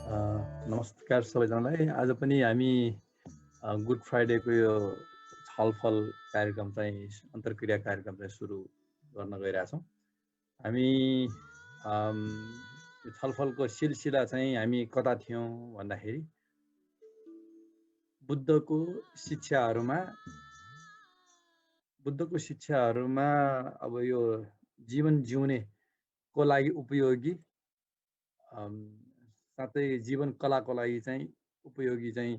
नमस्कार सबैजनालाई। आज पनि हामी गुड फ्राइडेको यो छलफल कार्यक्रम चाहिँ अन्तर्क्रिया कार्यक्रम चाहिँ सुरु गर्न गइरहेछौँ। हामी यो छलफलको सिलसिला चाहिँ हामी कता थियौँ भन्दाखेरि बुद्धको शिक्षाहरूमा अब यो जीवन जिउनेको लागि उपयोगी साथै जीवन कलाको लागि चाहिँ उपयोगी चाहिँ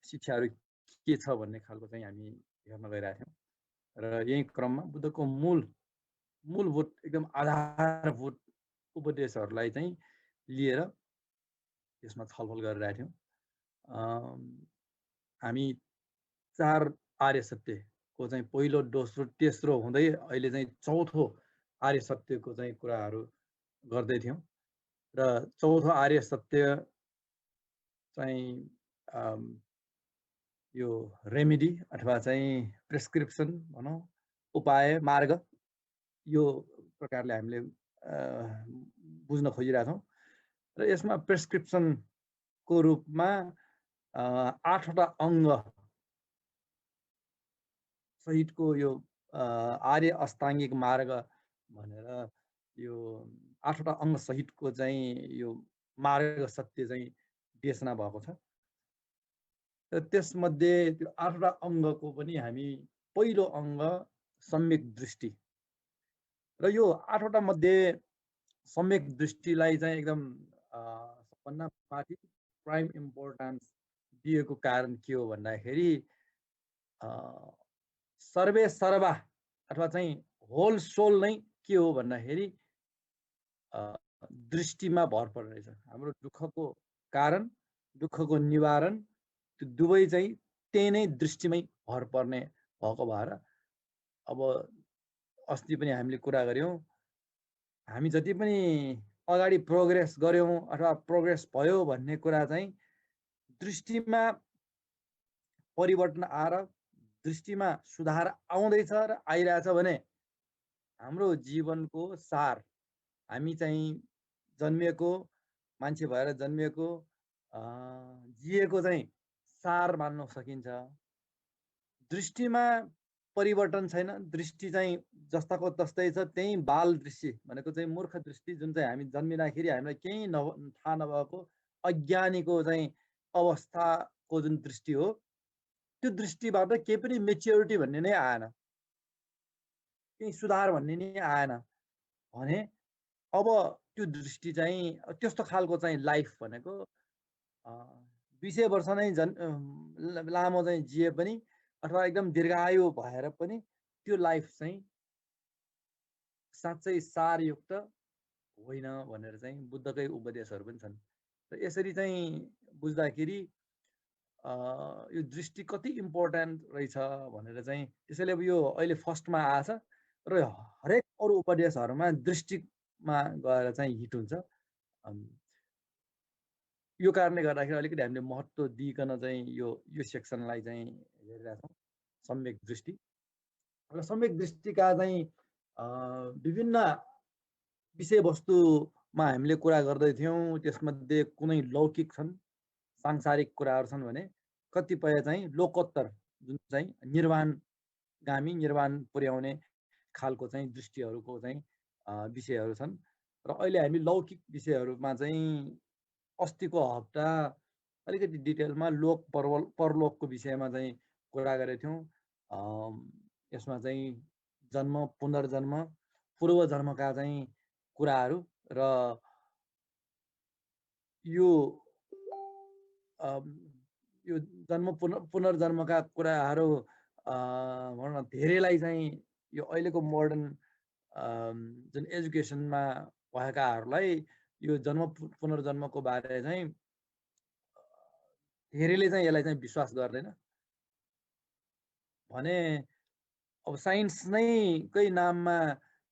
शिक्षाहरू के छ भन्ने खालको चाहिँ हामी हेर्न गइरहेका थियौँ। र यही क्रममा बुद्धको मूलभूत एकदम आधारभूत उपदेशहरूलाई चाहिँ लिएर यसमा छलफल गरिरहेका थियौँ। हामी 4 आर्य सत्यको चाहिँ पहिलो, दोस्रो, तेस्रो हुँदै अहिले चाहिँ चौथो आर्य सत्यको चाहिँ कुराहरू गर्दै थियौँ। र चौथो आर्य सत्य चाहिँ यो रेमेडी अथवा चाहिँ प्रेस्क्रिप्सन भनौँ, उपाय, मार्ग, यो प्रकारले हामीले बुझ्न खोजिरहेछौँ। र यसमा प्रेस्क्रिप्सनको रूपमा 8वटा अङ्ग सहितको यो आर्य अष्टाङ्गिक मार्ग भनेर यो 8वटा अङ्ग सहितको चाहिँ यो मार्ग सत्य चाहिँ देशना भएको छ। र त्यसमध्ये त्यो 8वटा अङ्गको पनि हामी पहिलो अङ्ग सम्यक दृष्टि, र यो 8वटा मध्ये सम्यक दृष्टिलाई चाहिँ एकदम सबभन्दा माथि प्राइम इम्पोर्टेन्स दिएको कारण के हो भन्दाखेरि सर्वे सर्वा अथवा चाहिँ होल सोल नै के हो भन्दाखेरि दृष्टिमा भर पर्ने रहेछ। हाम्रो दुःखको कारण, दुःखको निवारण, त्यो दुवै चाहिँ त्यही नै दृष्टिमै भर पर्ने भएको भएर अब अस्ति पनि हामीले कुरा गऱ्यौँ, हामी जति पनि अगाडि प्रोग्रेस गऱ्यौँ अथवा प्रोग्रेस भयो भन्ने कुरा चाहिँ दृष्टिमा परिवर्तन आएर दृष्टिमा सुधार आउँदैछ र आइरहेछ भने हाम्रो जीवनको सार, हामी चाहिँ जन्मिएको मान्छे भएर जन्मिएको जिएको चाहिँ सार मान्न सकिन्छ। दृष्टिमा परिवर्तन छैन, दृष्टि चाहिँ जस्ताको तस्तै छ। त्यही बाल दृष्टि भनेको चाहिँ मूर्ख दृष्टि, जुन चाहिँ हामी जन्मिँदाखेरि हामीलाई केही थाहा नभएको अज्ञानीको चाहिँ अवस्थाको जुन दृष्टि हो, त्यो दृष्टिबाट केही पनि मेच्योरिटी भन्ने नै आएन, केही सुधार भन्ने नै आएन भने अब त्यो दृष्टि चाहिँ त्यस्तो खालको चाहिँ लाइफ भनेको 200 वर्ष नै लामो चाहिँ जिए पनि अथवा एकदम दीर्घायु भएर पनि त्यो लाइफ चाहिँ साँच्चै सारयुक्त होइन भनेर चाहिँ बुद्धकै उपदेशहरू पनि छन्। र यसरी चाहिँ बुझ्दाखेरि यो दृष्टि कति इम्पोर्टेन्ट रहेछ भनेर चाहिँ त्यसैले अब यो अहिले फर्स्टमा आएछ र हरेक अरू उपदेशहरूमा दृष्टिमा गएर चाहिँ हिट हुन्छ। यो कारणले गर्दाखेरि अलिकति हामीले महत्त्व दिइकन चाहिँ यो सेक्सनलाई चाहिँ हेरिरहेछौँ, सम्यक दृष्टि। र सम्यक दृष्टिका चाहिँ विभिन्न विषयवस्तुमा हामीले कुरा गर्दै थियौँ। त्यसमध्ये कुनै लौकिक छन्, सांसारिक कुराहरू छन् भने कतिपय चाहिँ लोकोत्तर, जुन चाहिँ निर्वाणगामी, निर्वाण पुर्याउने खालको चाहिँ दृष्टिहरूको चाहिँ विषयहरू छन्। र अहिले हामी लौकिक विषयहरूमा चाहिँ अस्तिको हप्ता अलिकति डिटेलमा लोक परलोकको विषयमा चाहिँ कुरा गरेका थियौँ। यसमा चाहिँ जन्म, पुनर्जन्म, पूर्वजन्मका चाहिँ कुराहरू र यो जन्म पुनर्जन्मका कुराहरू भनौँ न धेरैलाई चाहिँ यो अहिलेको मोडर्न जुन एजुकेसनमा भएकाहरूलाई यो जन्म पुनर्जन्मको बारे चाहिँ धेरैले चाहिँ यसलाई चाहिँ विश्वास गर्दैन भने अब साइन्स नै कै नाममा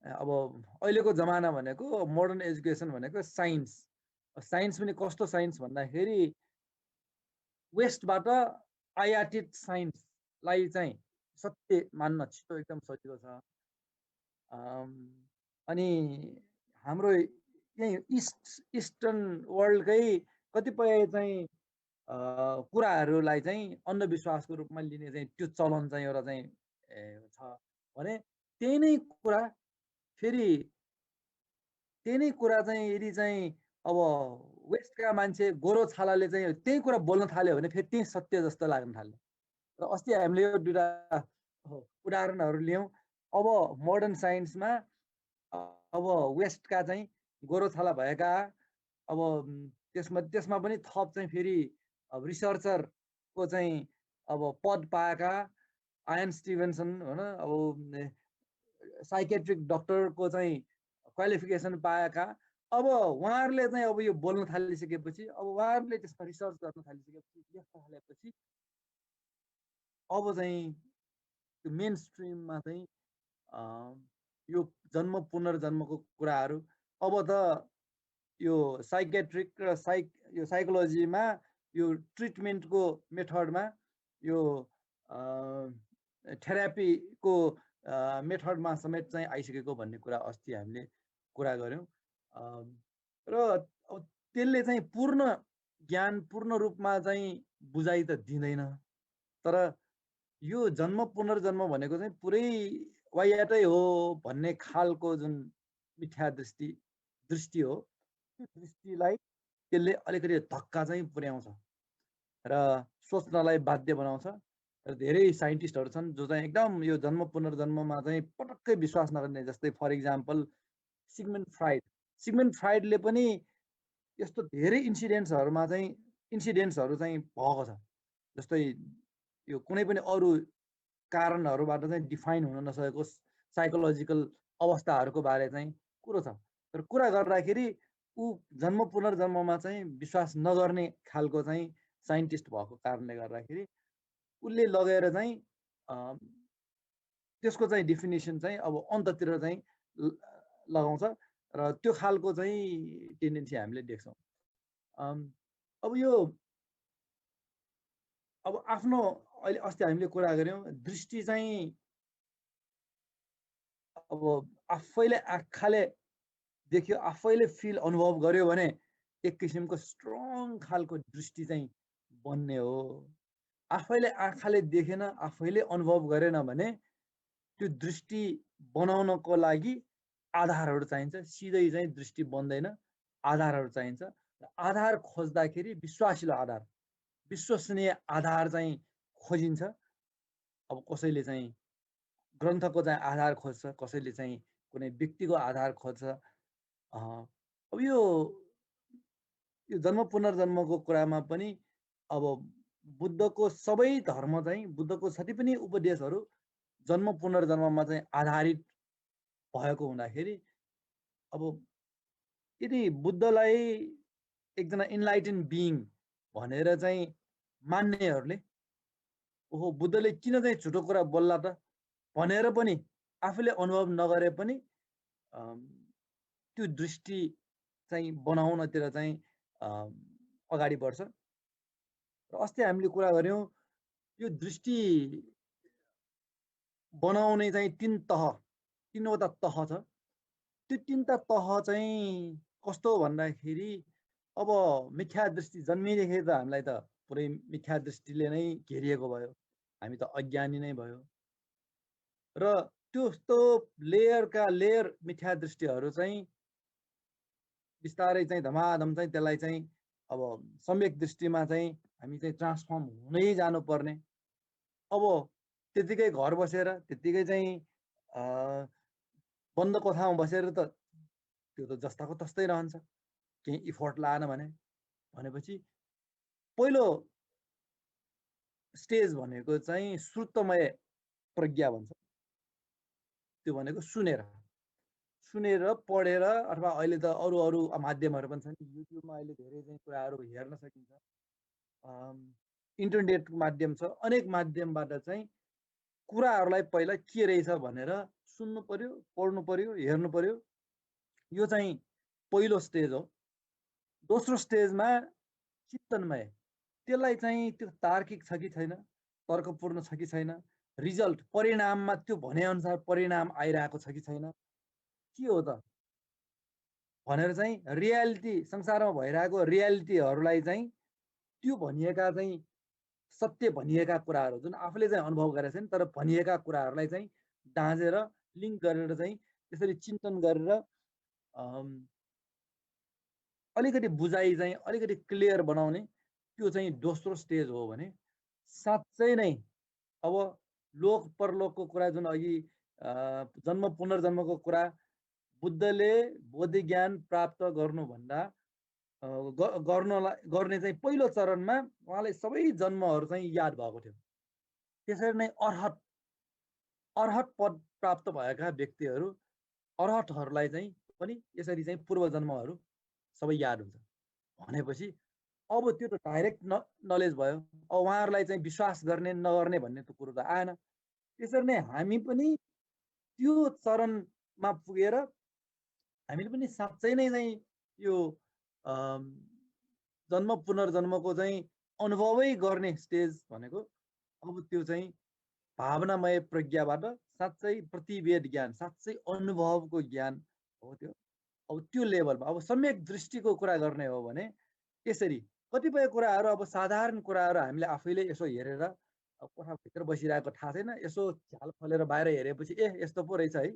अब अहिलेको जमाना भनेको मोडर्न एजुकेसन भनेको साइन्स। साइन्स पनि कस्तो साइन्स भन्दाखेरि वेस्टबाट आयातित साइन्सलाई चाहिँ सत्य मान्न छिटो एकदम सजिलो छ। अनि हाम्रो यही इस्टर्न वर्ल्डकै कतिपय चाहिँ कुराहरूलाई चाहिँ अन्धविश्वासको रूपमा लिने चाहिँ त्यो चलन चाहिँ एउटा चाहिँ छ भने त्यही नै कुरा फेरि त्यही नै कुरा चाहिँ यदि चाहिँ अब वेस्टका मान्छे गोरो छालाले चाहिँ त्यही कुरा बोल्न थाल्यो भने फेरि त्यही सत्य जस्तो लाग्न थाल्यो। र अस्ति हामीले यो दुईवटा उदाहरणहरू लियौँ। अब मोडर्न साइन्समा अब वेस्टका चाहिँ गोरो छाला भएका अब त्यसमा पनि थप चाहिँ फेरि अब रिसर्चरको चाहिँ अब पद पाएका आयन स्टिभेन्सन होइन, अब साइकेट्रिक डक्टरको चाहिँ क्वालिफिकेसन पाएका अब उहाँहरूले चाहिँ अब यो बोल्न थालिसकेपछि अब उहाँहरूले त्यसमा रिसर्च गर्न थालिसकेपछि लेख्न थालेपछि अब चाहिँ त्यो मेन स्ट्रिममा चाहिँ यो जन्म पुनर्जन्मको कुराहरू अब त यो साइकेट्रिक र यो साइकोलोजीमा यो ट्रिटमेन्टको मेथडमा यो थेरापीको मेथडमा समेत चाहिँ आइसकेको भन्ने कुरा अस्ति हामीले कुरा गऱ्यौँ। र त्यसले चाहिँ पूर्ण ज्ञान पूर्ण रूपमा चाहिँ बुझाइ त दिँदैन, तर यो जन्म पुनर्जन्म भनेको चाहिँ पुरै वायाटै हो भन्ने खालको जुन मिथ्या दृष्टि हो, त्यो दृष्टिलाई त्यसले अलिकति धक्का चाहिँ पुर्याउँछ र सोच्नलाई बाध्य बनाउँछ। र धेरै साइन्टिस्टहरू छन् जो चाहिँ एकदम यो जन्म पुनर्जन्ममा चाहिँ पटक्कै विश्वास नगर्ने, जस्तै फर इक्जाम्पल सिगमन्ड फ्राइडले पनि यस्तो धेरै इन्सिडेन्ट्सहरू चाहिँ भएको छ, जस्तै यो कुनै पनि अरू कारणहरूबाट चाहिँ डिफाइन हुन नसकेको साइकोलोजिकल अवस्थाहरूको बारे चाहिँ कुरो छ। तर कुरा गर्दाखेरि ऊ जन्म पुनर्जन्ममा चाहिँ विश्वास नगर्ने खालको चाहिँ साइन्टिस्ट भएको कारणले गर्दाखेरि उसले लगेर चाहिँ त्यसको चाहिँ डेफिनेसन चाहिँ अब अन्ततिर चाहिँ लगाउँछ र त्यो खालको चाहिँ टेन्डेन्सी हामीले देख्छौँ। अब यो अब आफ्नो अहिले अस्ति हामीले कुरा गऱ्यौँ, दृष्टि चाहिँ अब आफैले आँखाले देख्यो, आफैले फिल अनुभव गर्यो भने एक किसिमको स्ट्रङ खालको दृष्टि चाहिँ बन्ने हो। आफैले आँखाले देखेन, आफैले अनुभव गरेन भने त्यो दृष्टि बनाउनको लागि आधारहरू चाहिन्छ। सिधै चाहिँ दृष्टि बन्दैन, आधारहरू चाहिन्छ। आधार खोज्दाखेरि विश्वासिलो आधार, विश्वसनीय आधार चाहिँ खोजिन्छ। अब कसैले चाहिँ ग्रन्थको चाहिँ आधार खोज्छ, कसैले चाहिँ कुनै व्यक्तिको आधार खोज्छ। अब यो जन्म पुनर्जन्मको कुरामा पनि अब बुद्धको सबै धर्म चाहिँ, बुद्धको जति पनि उपदेशहरू जन्म पुनर्जन्ममा चाहिँ आधारित भएको हुँदाखेरि अब यदि बुद्धलाई एकजना इन्लाइटेन बिइङ भनेर चाहिँ मान्नेहरूले ओहो बुद्धले किन चाहिँ झुटो कुरा बोल्ला त भनेर पनि आफूले अनुभव नगरे पनि त्यो दृष्टि चाहिँ बनाउनतिर चाहिँ अगाडि बढ्छ। र अस्ति हामीले कुरा गऱ्यौँ, यो दृष्टि बनाउने चाहिँ तीनवटा तह छ। त्यो तीनवटा तह चाहिँ कस्तो भन्दाखेरि अब मिथ्या दृष्टि जन्मिएदेखि त हामीलाई त पुरै मिथ्या दृष्टिले नै घेरिएको भयो, हामी त अज्ञानी नै भयो। र त्यस्तो लेयर मिथ्या दृष्टिहरू चाहिँ बिस्तारै चाहिँ धमाधम चाहिँ त्यसलाई चाहिँ अब सम्यक दृष्टिमा चाहिँ हामी चाहिँ ट्रान्सफर्म हुनै जानुपर्ने। अब त्यतिकै घर बसेर त्यतिकै चाहिँ बन्द कोठामा बसेर त त्यो त जस्ताको तस्तै रहन्छ, केही इफोर्ट लाएन भनेपछि पहिलो स्टेज भनेको चाहिँ श्रुतमय प्रज्ञा भन्छ। त्यो भनेको सुनेर पढेर अथवा अहिले त अरू माध्यमहरू पनि छन्, युट्युबमा अहिले धेरै चाहिँ कुराहरू हेर्न सकिन्छ, इन्टरनेटको माध्यम छ, अनेक माध्यमबाट चाहिँ कुराहरूलाई पहिला के रहेछ भनेर सुन्नु पर्यो, पढ्नु पर्यो, हेर्नु पर्यो। यो चाहिँ पहिलो स्टेज हो। दोस्रो स्टेजमा चिन्तनमय, त्यसलाई चाहिँ त्यो तार्किक छ कि छैन, तर्कपूर्ण छ कि छैन, रिजल्ट परिणाममा त्यो भनेअनुसार परिणाम आइरहेको छ कि छैन, के हो त भनेर चाहिँ रियालिटी संसारमा भइरहेको रियालिटीहरूलाई चाहिँ त्यो भनिएका चाहिँ सत्य भनिएका कुराहरू जुन आफूले चाहिँ अनुभव गरेका छन् तर भनिएका कुराहरूलाई चाहिँ दाँजेर लिङ्क गरेर चाहिँ त्यसरी चिन्तन गरेर अलिकति बुझाइ चाहिँ अलिकति क्लियर बनाउने त्यो चाहिँ दोस्रो स्टेज हो भने साँच्चै नै अब लोक परलोकको कुरा जुन अघि जन्म पुनर्जन्मको कुरा बुद्धले बोधि ज्ञान प्राप्त गर्नुभन्दा गर्ने चाहिँ पहिलो चरणमा उहाँलाई सबै जन्महरू चाहिँ याद भएको थियो। त्यसरी नै अर्हत पद प्राप्त भएका व्यक्तिहरू अर्हतहरूलाई चाहिँ पनि यसरी चाहिँ पूर्व जन्महरू सबै याद हुन्छ भनेपछि अब त्यो त डाइरेक्ट नलेज भयो। अब उहाँहरूलाई चाहिँ विश्वास गर्ने नगर्ने भन्ने त कुरो त आएन। त्यसरी नै हामी पनि त्यो चरणमा पुगेर हामीले पनि साँच्चै नै चाहिँ यो जन्म पुनर्जन्मको चाहिँ अनुभवै गर्ने स्टेज भनेको अब त्यो चाहिँ भावनामय प्रज्ञाबाट साँच्चै प्रतिवेद ज्ञान साँच्चै अनुभवको ज्ञान हो त्यो। अब त्यो लेभलमा अब सम्यक दृष्टिको कुरा गर्ने हो भने यसरी कतिपय कुराहरू अब साधारण कुराहरू हामीले आफैले यसो हेरेर अब कोठाभित्र बसिरहेको थाहा छैन यसो झ्याल खोलेर बाहिर हेरेपछि ए यस्तो पो रहेछ है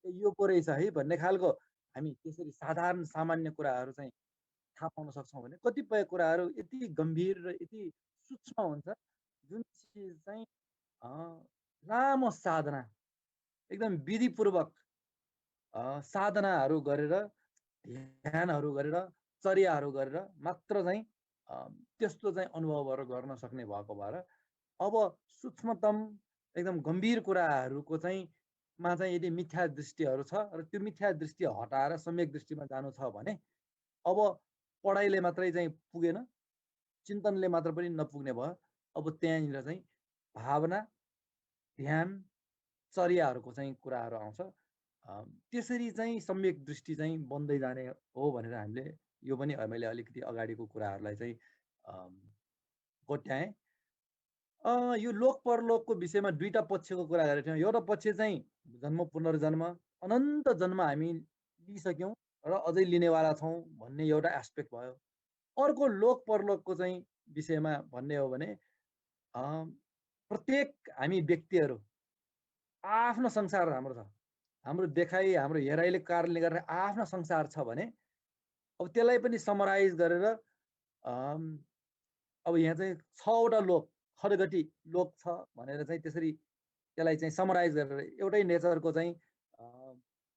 यो पो रहेछ है भन्ने खालको हामी त्यसरी साधारण सामान्य कुराहरू चाहिँ थाहा पाउन सक्छौँ भने कतिपय कुराहरू यति गम्भीर र यति सूक्ष्म हुन्छ जुन चिज चाहिँ लामो साधना एकदम विधिपूर्वक साधनाहरू गरेर ध्यानहरू गरेर चर्याहरू गरेर मात्र चाहिँ त्यस्तो चाहिँ अनुभवहरू गर्न सक्ने भएको भएर अब सूक्ष्मतम एकदम गम्भीर कुराहरूको चाहिँ मा चाहिँ यदि मिथ्या दृष्टिहरू छ र त्यो मिथ्या दृष्टि हटाएर सम्यक दृष्टिमा जानु छ भने अब पढाइले मात्रै चाहिँ पुगेन चिन्तनले मात्र पनि नपुग्ने भयो। अब त्यहाँनिर चाहिँ भावना ध्यान चर्याहरूको चाहिँ कुराहरू आउँछ। त्यसरी चाहिँ सम्यक दृष्टि चाहिँ बन्दै जाने हो भनेर हामीले यो पनि मैले अलिकति अगाडिको कुराहरूलाई चाहिँ कोट्याएँ। यो लोक परलोकको विषयमा दुईटा पक्षको कुरा गरेको थियौँ। एउटा पक्ष चाहिँ जन्म पुनर्जन्म अनन्त जन्म हामी लिइसक्यौँ र अझै लिनेवाला छौँ भन्ने एउटा एस्पेक्ट भयो। अर्को लोक परलोकको चाहिँ विषयमा भन्ने हो भने प्रत्येक हामी व्यक्तिहरू आफ्नो संसार हाम्रो छ, हाम्रो देखाइ हाम्रो हेराइले कारणले गर्दा आफ्नो संसार छ भने अब त्यसलाई पनि समराइज गरेर अब यहाँ चाहिँ 6वटा लोक खरगटी लोक छ भनेर चाहिँ त्यसरी त्यसलाई चाहिँ समराइज गरेर एउटै नेचरको चाहिँ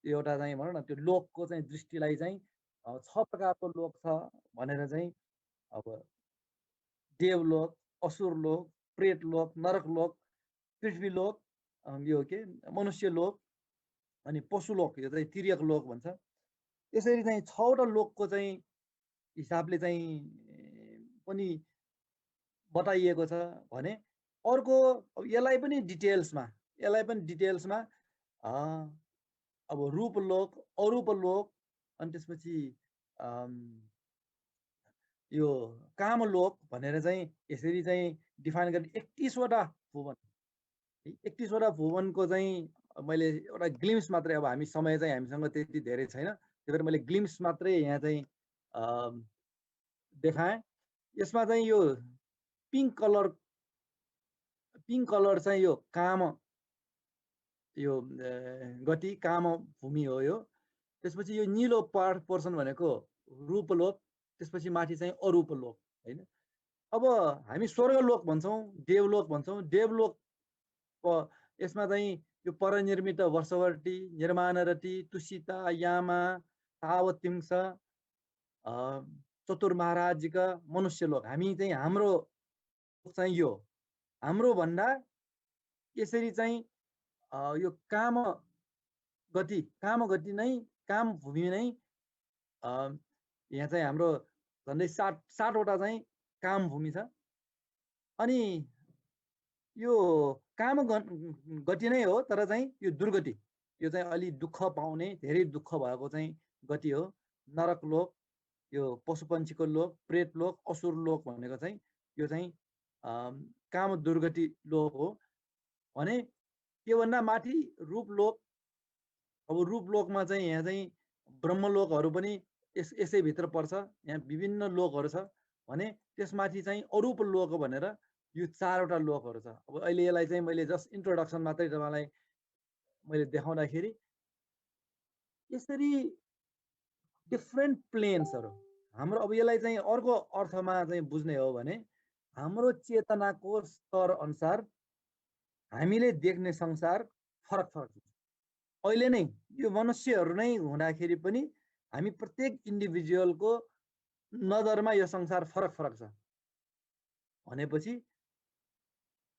एउटा चाहिँ भनौँ न त्यो लोकको चाहिँ दृष्टिलाई चाहिँ 6 प्रकारको लोक छ भनेर चाहिँ अब देवलोक, असुरलोक, प्रेतलोक, नरकलोक, पृथ्वीलोक, यो के मनुष्य लोक अनि पशुलोक यो चाहिँ तिर्यक लोक भन्छ। यसरी चाहिँ 6वटा लोकको चाहिँ हिसाबले चाहिँ पनि बताइएको छ भने अर्को यसलाई पनि डिटेल्समा अब रूपलोक अरूपलोक अनि त्यसपछि यो कामलोक भनेर चाहिँ यसरी चाहिँ डिफाइन गर्ने 31वटा भुवन 31वटा भुवनको चाहिँ मैले एउटा ग्लिम्स मात्रै अब हामी समय चाहिँ हामीसँग त्यति धेरै छैन त्यही भएर मैले ग्लिम्स मात्रै यहाँ चाहिँ देखाएँ। यसमा चाहिँ यो पिङ्क कलर चाहिँ यो काम यो गति काम भूमि हो यो। त्यसपछि यो निलो पोर्सन भनेको रूपलोक त्यसपछि माथि चाहिँ अरूपलोक हैन। अब हामी स्वर्गलोक भन्छौँ देवलोक भन्छौँ। देवलोक यसमा चाहिँ यो परनिर्मित वर्षवर्ती निर्माणरती तुषिता यामा तावतिंस चतुर्महाराजिका मनुष्यलोक हामी चाहिँ हाम्रो चाहिँ यो हाम्रो भन्दा यसरी चाहिँ यो काम गति नै काम भूमि नै यहाँ चाहिँ हाम्रो झन्डै 60वटा चाहिँ काम भूमि छ। अनि यो काम गति नै हो तर चाहिँ यो दुर्गति यो चाहिँ अलि दुःख पाउने धेरै दुःख भएको चाहिँ गति हो। नरकलोक यो पशुपन्छीको लोक प्रेतलोक असुरलोक भनेको चाहिँ यो चाहिँ काम दुर्गति लोक हो भने त्योभन्दा माथि रूपलोक। अब रूपलोकमा चाहिँ यहाँ चाहिँ ब्रह्मलोकहरू पनि यसैभित्र पर्छ, यहाँ विभिन्न लोकहरू छ भने त्यसमाथि चाहिँ अरूप लोक भनेर यो 4वटा लोकहरू छ। अब अहिले यसलाई चाहिँ मैले जस्ट इन्ट्रोडक्सन मात्रै तपाईँलाई मैले देखाउँदाखेरि यसरी डिफ्रेन्ट प्लेन्सहरू हाम्रो। अब यसलाई चाहिँ अर्को अर्थमा चाहिँ बुझ्ने हो भने हाम्रो चेतनाको स्तर अनुसार हामीले देख्ने संसार फरक फरक हुन्छ। अहिले नै यो मनुष्यहरू नै हुँदाखेरि पनि हामी प्रत्येक इन्डिभिजुअलको नजरमा यो संसार फरक फरक छ भनेपछि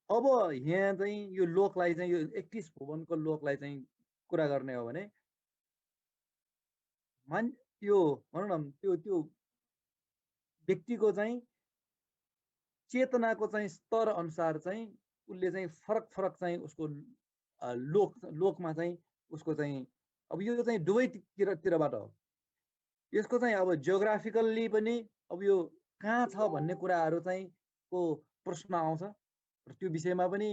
अब यहाँ चाहिँ यो लोकलाई चाहिँ यो 31 भुवनको लोकलाई चाहिँ कुरा गर्ने हो भने यो भनौँ न त्यो व्यक्तिको चाहिँ चेतनाको चाहिँ स्तर अनुसार चाहिँ उसले चाहिँ फरक फरक चाहिँ उसको लोकमा चाहिँ उसको चाहिँ अब यो चाहिँ दुवैतिरबाट हो। यसको चाहिँ अब जियोग्राफिकल्ली पनि अब यो कहाँ छ भन्ने कुराहरू चाहिँ को प्रश्न आउँछ र त्यो विषयमा पनि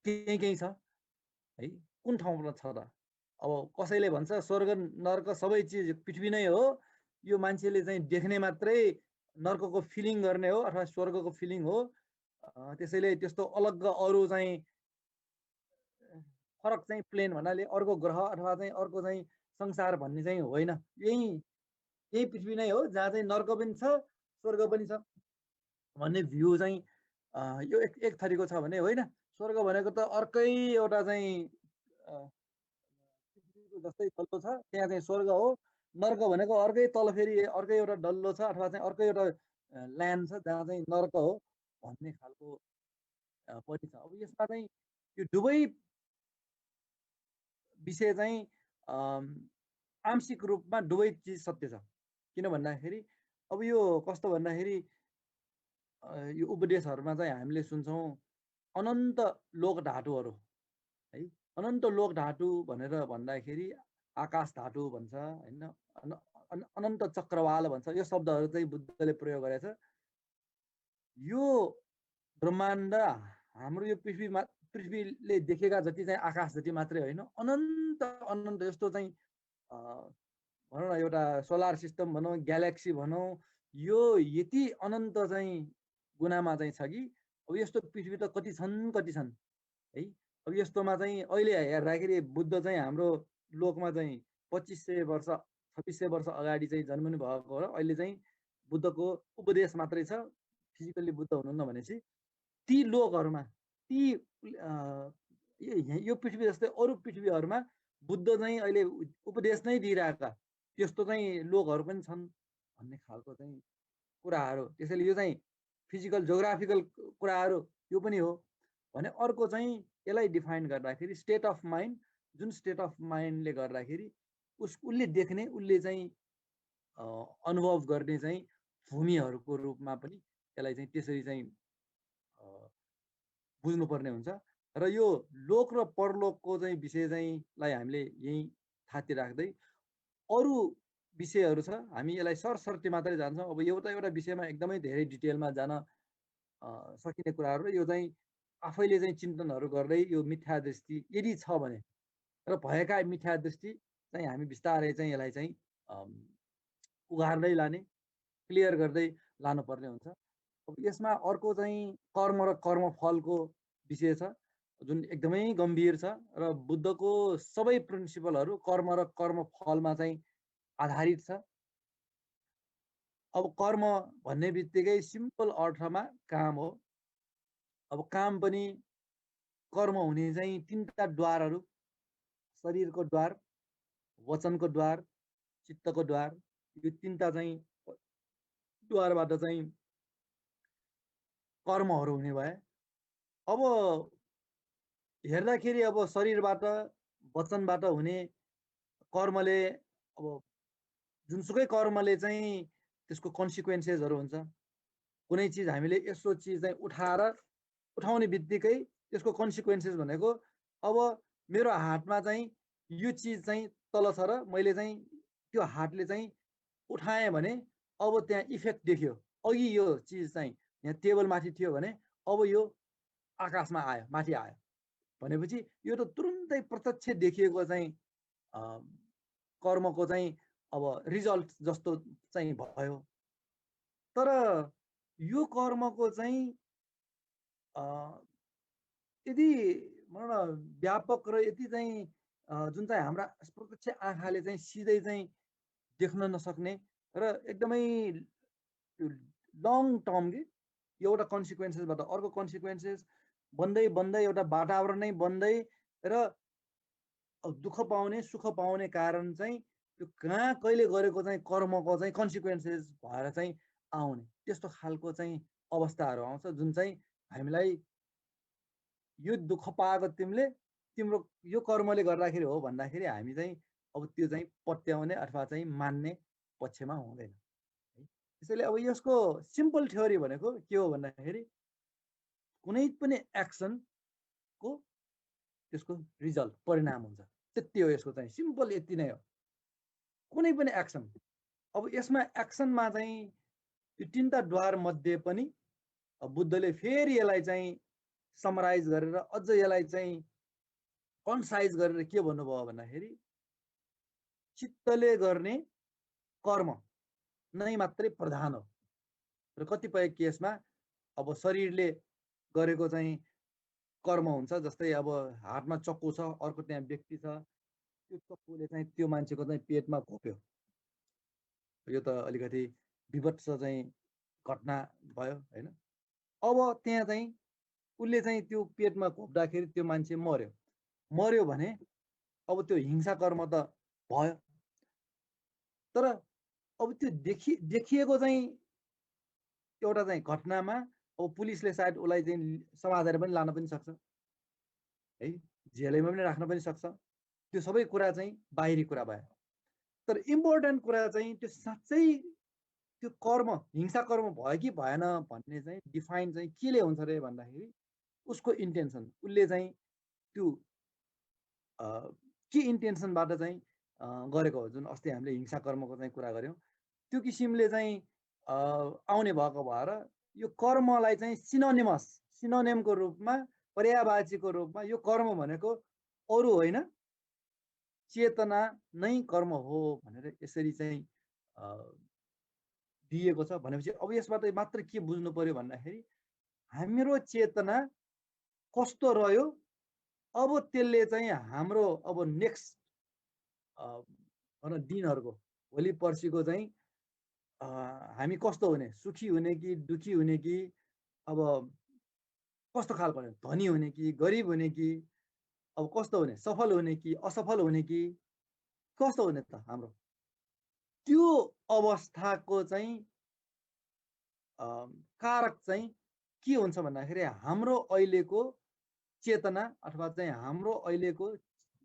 केही छ है, कुन ठाउँमा छ त। अब कसैले भन्छ स्वर्ग नर्क सबै चिज पृथ्वी नै हो, यो मान्छेले चाहिँ देख्ने मात्रै नर्कको फिलिङ गर्ने हो अथवा स्वर्गको फिलिङ हो, त्यसैले त्यस्तो अलग अरू चाहिँ फरक चाहिँ प्लेन भन्नाले अर्को ग्रह अथवा चाहिँ अर्को चाहिँ संसार भन्ने चाहिँ होइन, यही पृथ्वी नै हो जहाँ चाहिँ नर्क पनि छ स्वर्ग पनि छ भन्ने भ्यू चाहिँ यो एक थरीको छ भने होइन। स्वर्ग भनेको त अर्कै एउटा चाहिँ पृथ्वीको जस्तै डल्लो छ, त्यहाँ चाहिँ स्वर्ग हो। नर्क भनेको अर्कै तल फेरि अर्कै एउटा डल्लो छ अथवा चाहिँ अर्कै एउटा ल्यान्ड छ जहाँ चाहिँ नर्क हो भन्ने खालको पनि छ। अब यसमा चाहिँ यो दुवै विषय चाहिँ आंशिक रूपमा दुवै चिज सत्य छ। किन भन्दाखेरि अब यो कस्तो भन्दाखेरि यो उपदेशहरूमा चाहिँ हामीले सुन्छौँ अनन्त लोक धातुहरू है। अनन्त लोक धातु भनेर भन्दाखेरि आकाश धातु भन्छ होइन, अनन्त चक्रवाल भन्छ। यो शब्दहरू चाहिँ बुद्धले प्रयोग गरेछ। यो ब्रह्माण्ड हाम्रो यो पृथ्वीले देखेका जति चाहिँ आकाश जति मात्रै होइन, अनन्त अनन्त यस्तो चाहिँ भनौँ न एउटा सोलर सिस्टम भनौँ ग्यालेक्सी भनौँ, यो यति अनन्त चाहिँ गुणामा चाहिँ छ कि अब यस्तो पृथ्वी त कति छन् है। अब यस्तोमा चाहिँ अहिले हेर्दाखेरि बुद्ध चाहिँ हाम्रो लोकमा चाहिँ 2500 वर्ष 2600 वर्ष अगाडि चाहिँ जन्मिनु भएको हो र अहिले चाहिँ बुद्धको उपदेश मात्रै छ, फिजिकल्ली बुद्ध हुनुहुन्न भनेपछि ती लोकहरूमा ती यो पृथ्वी जस्तै अरू पृथ्वीहरूमा बुद्ध चाहिँ अहिले उपदेश नै दिइरहेका त्यस्तो चाहिँ लोकहरू पनि छन् भन्ने खालको चाहिँ कुराहरू। त्यसैले यो चाहिँ फिजिकल जोग्राफिकल कुराहरू यो पनि हो भने अर्को चाहिँ यसलाई डिफाइन गर्दाखेरि स्टेट अफ माइन्ड, जुन स्टेट अफ माइन्डले गर्दाखेरि उसले देख्ने उसले चाहिँ अनुभव गर्ने चाहिँ भूमिहरूको रूपमा पनि यसलाई चाहिँ त्यसरी चाहिँ बुझ्नुपर्ने हुन्छ। र यो लोक र परलोकको चाहिँ विषय चाहिँ लाई हामीले यही थाती राख्दै अरू विषयहरू छ, हामी यसलाई सरसर्ती मात्रै जान्छौँ। अब एउटा विषयमा एकदमै धेरै डिटेलमा जान सकिने कुराहरू यो चाहिँ आफैले चाहिँ चिन्तनहरू गर्दै यो मिथ्या दृष्टि यदि छ भने र भएका मिथ्या दृष्टि चाहिँ हामी बिस्तारै चाहिँ यसलाई चाहिँ उघार्दै लाने, क्लियर गर्दै लानुपर्ने हुन्छ। अब यसमा अर्को चाहिँ कर्म र कर्मफलको विषय छ जुन एकदमै गम्भीर छ र बुद्धको सबै प्रिन्सिपलहरू कर्म र कर्मफलमा चाहिँ आधारित छ। अब कर्म भन्ने बित्तिकै सिम्पल अर्थमा काम हो। अब काम पनि कर्म हुने चाहिँ 3टा द्वारहरू, शरीरको द्वार, वचनको द्वार, चित्तको द्वार, यो 3टा चाहिँ द्वारबाट चाहिँ कर्महरू हुने भए। अब हेर्दाखेरि अब शरीरबाट वचनबाट हुने कर्मले अब जुनसुकै कर्मले चाहिँ त्यसको कन्सिक्वेन्सेसहरू हुन्छ। कुनै चिज हामीले यसो चिज चाहिँ उठाउने बित्तिकै त्यसको कन्सिक्वेन्सेस भनेको अब मेरो हातमा चाहिँ यो चिज चाहिँ तल छ र मैले चाहिँ त्यो हातले चाहिँ उठाएँ भने अब त्यहाँ इफेक्ट देखियो। अघि यो चिज चाहिँ यहाँ टेबल माथि थियो भने अब यो आकाशमा आयो, माथि आयो भनेपछि यो त तुरुन्तै प्रत्यक्ष देखिएको चाहिँ कर्मको चाहिँ अब रिजल्ट जस्तो चाहिँ भयो। तर यो कर्मको चाहिँ यदि भनौँ न व्यापक र यति चाहिँ जुन चाहिँ हाम्रा प्रत्यक्ष आँखाले चाहिँ सिधै चाहिँ देख्न नसक्ने र एकदमै लङ टर्म कि एउटा कन्सिक्वेन्सेसबाट अर्को कन्सिक्वेन्सेस बन्दै बन्दै एउटा वातावरणै बन्दै र दुःख पाउने सुख पाउने कारण चाहिँ त्यो कहाँ कहिले गरेको चाहिँ कर्मको चाहिँ कन्सिक्वेन्सेस भएर चाहिँ आउने त्यस्तो खालको चाहिँ अवस्थाहरू आउँछ जुन चाहिँ हामीलाई यो दुःख पाएको तिम्रो यो कर्मले गर्दाखेरि हो भन्दाखेरि हामी चाहिँ अब त्यो चाहिँ पत्याउने अथवा चाहिँ मान्ने पक्षमा हुँदैन है। त्यसैले अब यसको सिम्पल थ्योरी भनेको के हो भन्दाखेरि कुनै पनि एक्सनको त्यसको रिजल्ट परिणाम हुन्छ, त्यति हो यसको चाहिँ सिम्पल यति नै हो। कुनै पनि एक्सन, अब यसमा एक्सनमा चाहिँ यो तीनटा द्वार मध्ये पनि बुद्धले फेरि यसलाई चाहिँ समराइज गरेर अझ यसलाई चाहिँ कन्साइज गरेर के भन्नुभयो भन्दाखेरि चित्तले गर्ने कर्म नै मात्रै प्रधान हो र कतिपय केसमा अब शरीरले गरेको चाहिँ कर्म हुन्छ। जस्तै अब हातमा चक्कु छ, अर्को त्यहाँ व्यक्ति छ, त्यो चक्कुले चाहिँ त्यो मान्छेको चाहिँ पेटमा घोप्यो, यो त अलिकति विभत्स चाहिँ घटना भयो होइन। अब त्यहाँ चाहिँ उसले चाहिँ त्यो पेटमा घोप्दाखेरि त्यो मान्छे मर्यो भने अब त्यो हिंसा कर्म त भयो। तर अब त्यो देखिएको चाहिँ एउटा चाहिँ घटनामा अब पुलिसले सायद उसलाई चाहिँ समातेर पनि लान पनि सक्छ है, जेलैमा पनि राख्न पनि सक्छ। त्यो सबै कुरा चाहिँ बाहिरी कुरा भयो। तर इम्पोर्टेन्ट कुरा चाहिँ त्यो साँच्चै त्यो कर्म हिंसा कर्म भयो कि भएन भन्ने चाहिँ डिफाइन चाहिँ केले हुन्छ रे भन्दाखेरि उसको इन्टेन्सन, उसले चाहिँ त्यो के इन्टेन्सनबाट चाहिँ गरेको हो। जुन अस्ति हामीले हिंसा कर्मको चाहिँ कुरा गऱ्यौँ, त्यो किसिमले चाहिँ आउने भएको भएर यो कर्मलाई चाहिँ सिनोनिमको रूपमा, पर्यायवाचीको रूपमा यो कर्म भनेको अरू होइन चेतना नै कर्म हो भनेर यसरी चाहिँ दिएको छ। भनेपछि अब यसबाट मात्र के बुझ्नु पर्यो भन्दाखेरि हाम्रो चेतना कस्तो रह्यो, अब त्यसले चाहिँ हाम्रो अब नेक्स्ट दिनहरूको भोलि पर्सिको चाहिँ हामी कस्तो हुने, सुखी हुने कि दुखी हुने कि अब कस्तो खालको हुने, धनी हुने कि गरिब हुने कि अब कस्तो हुने, सफल हुने कि असफल हुने कि कस्तो हुने त हाम्रो त्यो अवस्थाको चाहिँ कारक चाहिँ के हुन्छ भन्दाखेरि हाम्रो अहिलेको चेतना अथवा चाहिँ हाम्रो अहिलेको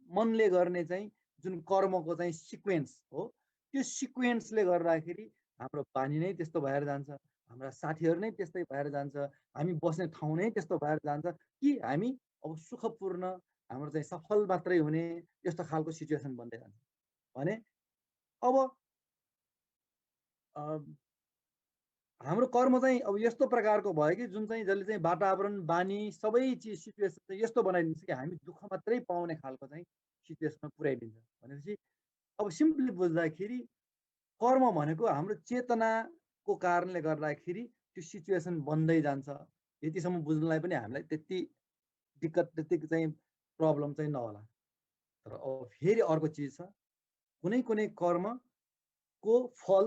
मनले गर्ने चाहिँ जुन कर्मको चाहिँ सिक्वेन्स हो, त्यो सिक्वेन्सले गर्दाखेरि हाम्रो बानी नै त्यस्तो भएर जान्छ, हाम्रा साथीहरू नै त्यस्तै भएर जान्छ, हामी बस्ने ठाउँ नै त्यस्तो भएर जान्छ कि हामी अब सुखपूर्ण हाम्रो चाहिँ सफल मात्रै हुने यस्तो खालको सिचुएसन बन्दै जान्छ भने अब हाम्रो कर्म चाहिँ अब यस्तो प्रकारको भयो कि जुन चाहिँ जसले चाहिँ वातावरण बानी सबै चिज सिचुएसन चाहिँ यस्तो बनाइदिन्छ कि हामी दुःख मात्रै पाउने खालको चाहिँ सिचुएसनमा पुर्याइदिन्छ। भनेपछि अब सिम्पली बुझ्दाखेरि कर्म भनेको हाम्रो चेतनाको कारणले गर्दाखेरि त्यो सिचुएसन बन्दै जान्छ। यतिसम्म बुझ्नलाई पनि हामीलाई त्यति दिक्कत त्यति चाहिँ प्रब्लम चाहिँ नहोला। तर अब फेरि अर्को चिज छ, कुनै कुनै कर्मको फल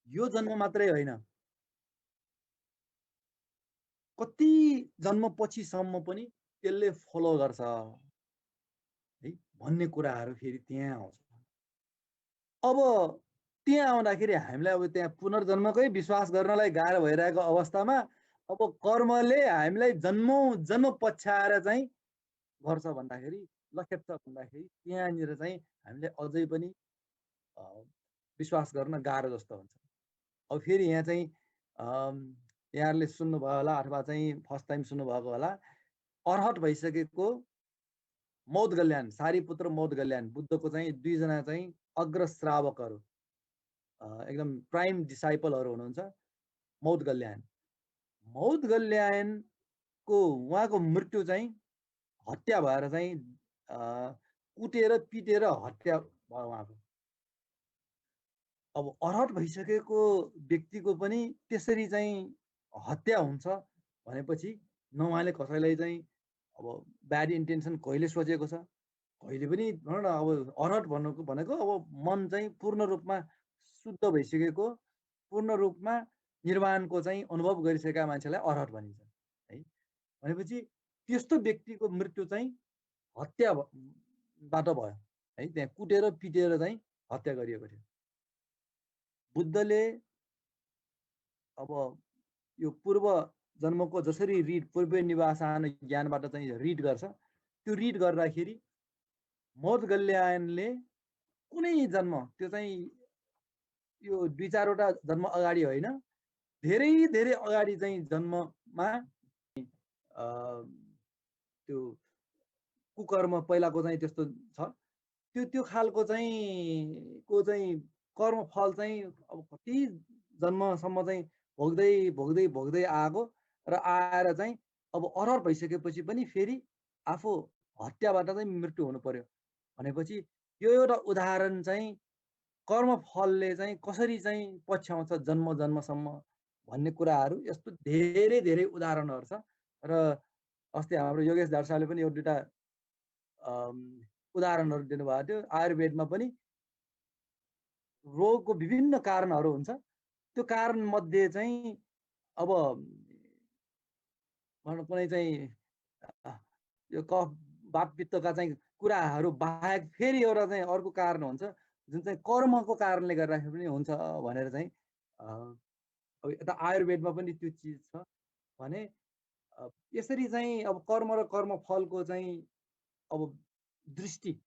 यो जन्म मात्रै होइन, कति जन्म पछिसम्म पनि त्यसले फलो गर्छ है भन्ने कुराहरू फेरि त्यहाँ आउँछ। अब त्यहाँ आउँदाखेरि हामीलाई अब त्यहाँ पुनर्जन्मकै विश्वास गर्नलाई गाह्रो भइरहेको अवस्थामा अब कर्मले हामीलाई जन्म पछ्याएर चाहिँ गर्छ भन्दाखेरि लखेट्छ भन्दाखेरि त्यहाँनिर चाहिँ हामीले अझै पनि विश्वास गर्न गाह्रो जस्तो हुन्छ। अब फेरि यहाँ चाहिँ यहाँहरूले सुन्नुभयो होला अथवा चाहिँ फर्स्ट टाइम सुन्नुभएको होला, अर्हत भइसकेको मौदगल्याण, सारीपुत्र मौदगल्याण बुद्धको चाहिँ दुईजना चाहिँ अग्र श्रावकहरू एकदम प्राइम डिसाइपलहरू हुनुहुन्छ मौदगल्याणको उहाँको मृत्यु चाहिँ हत्या भएर चाहिँ कुटेर पिटेर हत्या भयो उहाँको। अब अर्हत भइसकेको व्यक्तिको पनि त्यसरी चाहिँ हत्या हुन्छ भनेपछि न उहाँले कसैलाई चाहिँ अब ब्याड इन्टेन्सन कहिले सोचेको छ, कहिले पनि भनौँ न अब अर्हत भनेको अब मन चाहिँ पूर्ण रूपमा शुद्ध भइसकेको, पूर्ण रूपमा निर्वाणको चाहिँ अनुभव गरिसकेका मान्छेलाई अर्हत भनिन्छ है। भनेपछि त्यस्तो व्यक्तिको मृत्यु चाहिँ हत्याबाट भयो है, त्यहाँ कुटेर पिटेर चाहिँ हत्या गरिएको थियो। बुद्धले अब यो पूर्व जन्मको जसरी रिड पूर्व निवासान ज्ञानबाट चाहिँ रिड गर्छ, त्यो रिड गर्दाखेरि मौदगल्यायनले कुनै जन्म त्यो चाहिँ यो 2-4वटा जन्म अगाडि होइन, धेरै धेरै अगाडि चाहिँ जन्ममा त्यो कुकर्म पहिलाको चाहिँ त्यस्तो छ, त्यो खालको चाहिँ कर्म फल चाहिँ अब कति जन्मसम्म चाहिँ भोग्दै भोग्दै भोग्दै आएको र आएर चाहिँ अब अर्हत भइसकेपछि पनि फेरि आफू हत्याबाट चाहिँ मृत्यु हुनु पर्यो भनेपछि यो एउटा उदाहरण चाहिँ कर्म फलले चाहिँ कसरी चाहिँ पछ्याउँछ जन्म जन्मसम्म भन्ने कुराहरू यस्तो धेरै धेरै उदाहरणहरू छ। र अस्ति हाम्रो योगेश दार्साले पनि एउटा दुईवटा उदाहरणहरू दिनुभएको थियो। आयुर्वेदमा पनि रोगको विभिन्न कारणहरू हुन्छ, त्यो कारण मध्ये चाहिँ अब कुनै चाहिँ यो कफ वात पित्तका चाहिँ कुराहरू बाहेक फेरि एउटा चाहिँ अर्को कारण हुन्छ जुन चाहिँ कर्मको कारणले गर्दाखेरि पनि हुन्छ भनेर चाहिँ अब यता आयुर्वेदमा पनि त्यो चिज छ भने यसरी चाहिँ अब कर्म र कर्म फलको चाहिँ अब दृष्टि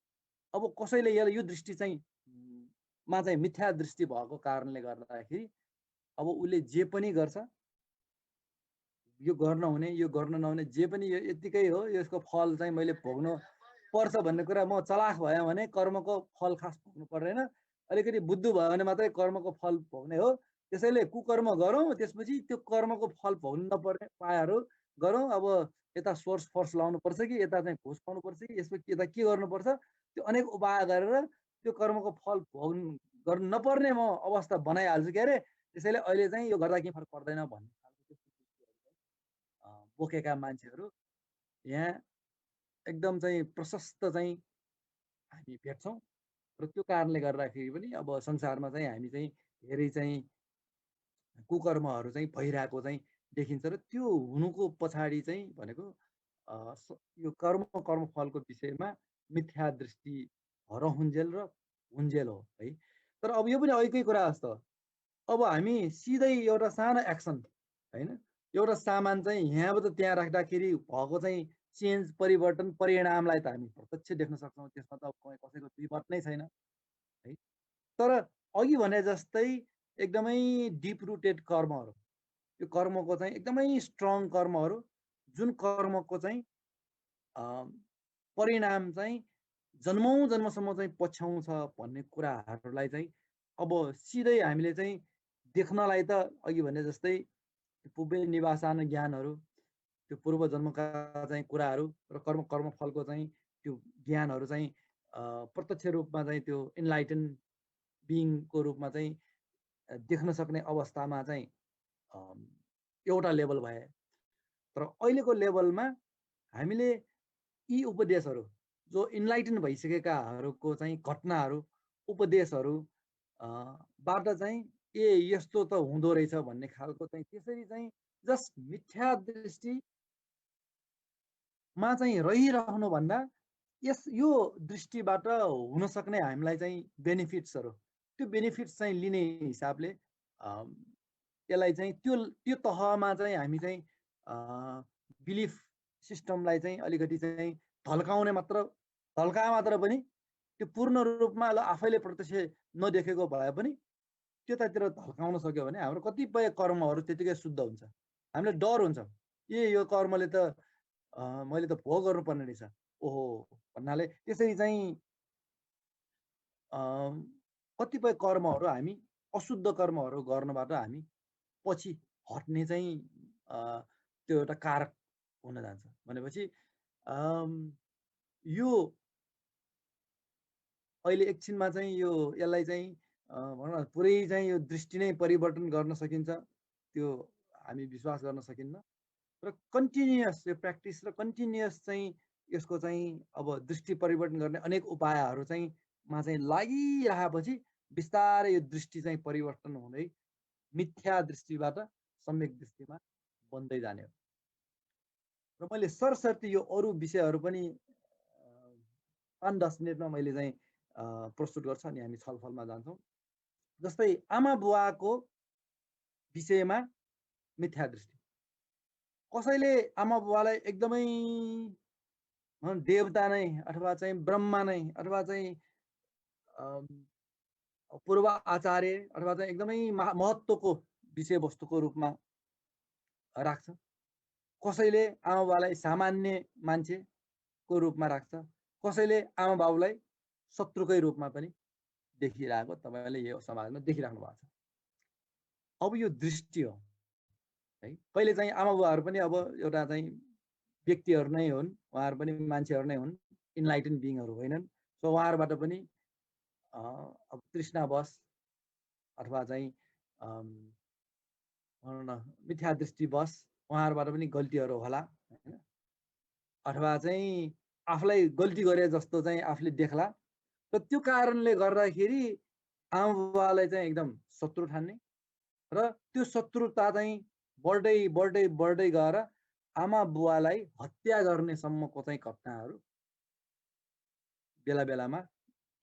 अब कसैले यो दृष्टि चाहिँ मा चाहिँ मिथ्या दृष्टि भएको कारणले गर्दाखेरि अब उसले जे पनि गर्छ, यो गर्न हुने यो गर्न नहुने जे पनि यो यतिकै हो, यसको फल चाहिँ मैले भोग्नु पर्छ भन्ने कुरा म चलाख भयो भने कर्मको फल खास भोग्नु पर्दैन, अलिकति बुद्धु भयो भने मात्रै कर्मको फल भोग्ने हो। त्यसैले कुकर्म गरौँ, त्यसपछि त्यो कर्मको फल भोग्नु नपर्ने उपायहरू गरौँ। अब यता सोर्स फोर्स लाउनु पर्छ कि यता चाहिँ घुस पाउनु पर्छ कि यसपछि यता के गर्नुपर्छ, त्यो अनेक उपाय गरेर त्यो कर्मको फल गर्नु नपर्ने म अवस्था बनाइहाल्छु के अरे। त्यसैले अहिले चाहिँ यो गर्दा केही फरक पर्दैन भन्ने बोकेका मान्छेहरू यहाँ एकदम चाहिँ प्रशस्त चाहिँ हामी भेट्छौँ। र त्यो कारणले गर्दाखेरि पनि अब संसारमा चाहिँ हामी चाहिँ धेरै चाहिँ कुकर्महरू चाहिँ भइरहेको चाहिँ देखिन्छ। र त्यो हुनुको पछाडि चाहिँ भनेको यो कर्मफलको विषयमा मिथ्या दृष्टि रहुन्जेल र हुन्जेल हो है। तर अब यो पनि अहिलेकै कुरा जस्तो अब हामी सिधै एउटा सानो एक्सन होइन, एउटा सामान चाहिँ यहाँबाट त्यहाँ राख्दाखेरि भएको चाहिँ चेन्ज परिवर्तन परिणामलाई त हामी प्रत्यक्ष देख्न सक्छौँ, त्यसमा त कसैको दुई मत नै छैन है। तर अघि भने जस्तै एकदमै डिप रुटेड कर्महरू, यो कर्मको चाहिँ एकदमै स्ट्रङ कर्महरू जुन कर्मको चाहिँ परिणाम चाहिँ जन्मौँ जन्मसम्म चाहिँ पछ्याउँछ भन्ने कुराहरूलाई चाहिँ अब सिधै हामीले चाहिँ देख्नलाई त अघि भने जस्तै पूर्व निवासान ज्ञानहरू, त्यो पूर्व जन्मका चाहिँ कुराहरू र कर्मफलको चाहिँ त्यो ज्ञानहरू चाहिँ प्रत्यक्ष रूपमा चाहिँ त्यो इन्लाइटन बिइङको रूपमा चाहिँ देख्न सक्ने अवस्थामा चाहिँ एउटा लेभल भए। तर अहिलेको लेभलमा हामीले यी उपदेशहरू जो इन्लाइटन भइसकेकाहरूको चाहिँ घटनाहरू उपदेशहरू बाट चाहिँ यस्तो त हुँदो रहेछ भन्ने खालको चाहिँ त्यसरी चाहिँ जस्ट मिथ्या दृष्टिमा चाहिँ रहिरहनुभन्दा यो दृष्टिबाट हुन सक्ने हामीलाई चाहिँ बेनिफिट्सहरू, त्यो बेनिफिट्स चाहिँ लिने हिसाबले यसलाई चाहिँ त्यो तहमा चाहिँ हामी चाहिँ बिलिफ सिस्टमलाई चाहिँ अलिकति चाहिँ ढल्काए मात्र पनि त्यो पूर्ण रूपमा आफैले प्रत्यक्ष नदेखेको भए पनि त्यतातिर ढल्काउन सक्यो भने हाम्रो कतिपय कर्महरू त्यतिकै शुद्ध हुन्छ। हामीलाई डर हुन्छ यो कर्मले त मैले त भोग गर्नुपर्ने रहेछ ओहो भन्नाले त्यसरी चाहिँ कतिपय कर्महरू हामी अशुद्ध कर्महरू गर्नबाट हामी पछि हट्ने चाहिँ त्यो एउटा कारक हुन जान्छ। भनेपछि यो अहिले एकछिनमा चाहिँ यसलाई चाहिँ भनौँ न पुरै चाहिँ यो दृष्टि नै परिवर्तन गर्न सकिन्छ त्यो हामी विश्वास गर्न सकिन्न र कन्टिन्युअस यो प्र्याक्टिस र कन्टिन्युअस चाहिँ यसको चाहिँ अब दृष्टि परिवर्तन गर्ने अनेक उपायहरू चाहिँ मा चाहिँ लागिरहेपछि बिस्तारै यो दृष्टि चाहिँ परिवर्तन हुँदै मिथ्या दृष्टिबाट सम्यक दृष्टिमा बन्दै जाने हो र मैले सरसर्ती यो अरू विषयहरू पनि 5-10 मिनटमा मैले चाहिँ प्रस्तुत गर्छु अनि हामी छलफलमा जान्छौँ जस्तै आमा बुवाको विषयमा मिथ्या दृष्टि कसैले आमा बुवालाई एकदमै देवता नै अथवा चाहिँ ब्रह्मा नै अथवा चाहिँ पूर्व आचार्य अथवा चाहिँ एकदमै महत्त्वको विषयवस्तुको रूपमा राख्छ कसैले आमा बुवालाई सामान्य मान्छेको रूपमा राख्छ कसैले आमा बाबुलाई शत्रुकै रूपमा पनि देखिरहेको तपाईँले यो समाजमा देखिराख्नु भएको छ अब यो दृष्टि हो है कहिले चाहिँ आमा बुवाहरू पनि अब एउटा चाहिँ व्यक्तिहरू नै हुन् उहाँहरू पनि मान्छेहरू नै हुन् इन्लाइटेन बिइङहरू होइनन् सो उहाँहरूबाट पनि अब तृष्णावश अथवा चाहिँ भनौँ न मिथ्या दृष्टिवश उहाँहरूबाट पनि गल्तीहरू होला हैन अथवा चाहिँ आफूलाई गल्ती गरे जस्तो चाहिँ आफूले देख्ला र त्यो कारणले गर्दाखेरि आमा बुवालाई चाहिँ एकदम शत्रु ठान्ने र त्यो शत्रुता चाहिँ बढ्दै बढ्दै बढ्दै गएर आमा बुवालाई हत्या गर्नेसम्मको चाहिँ घटनाहरू बेला बेलामा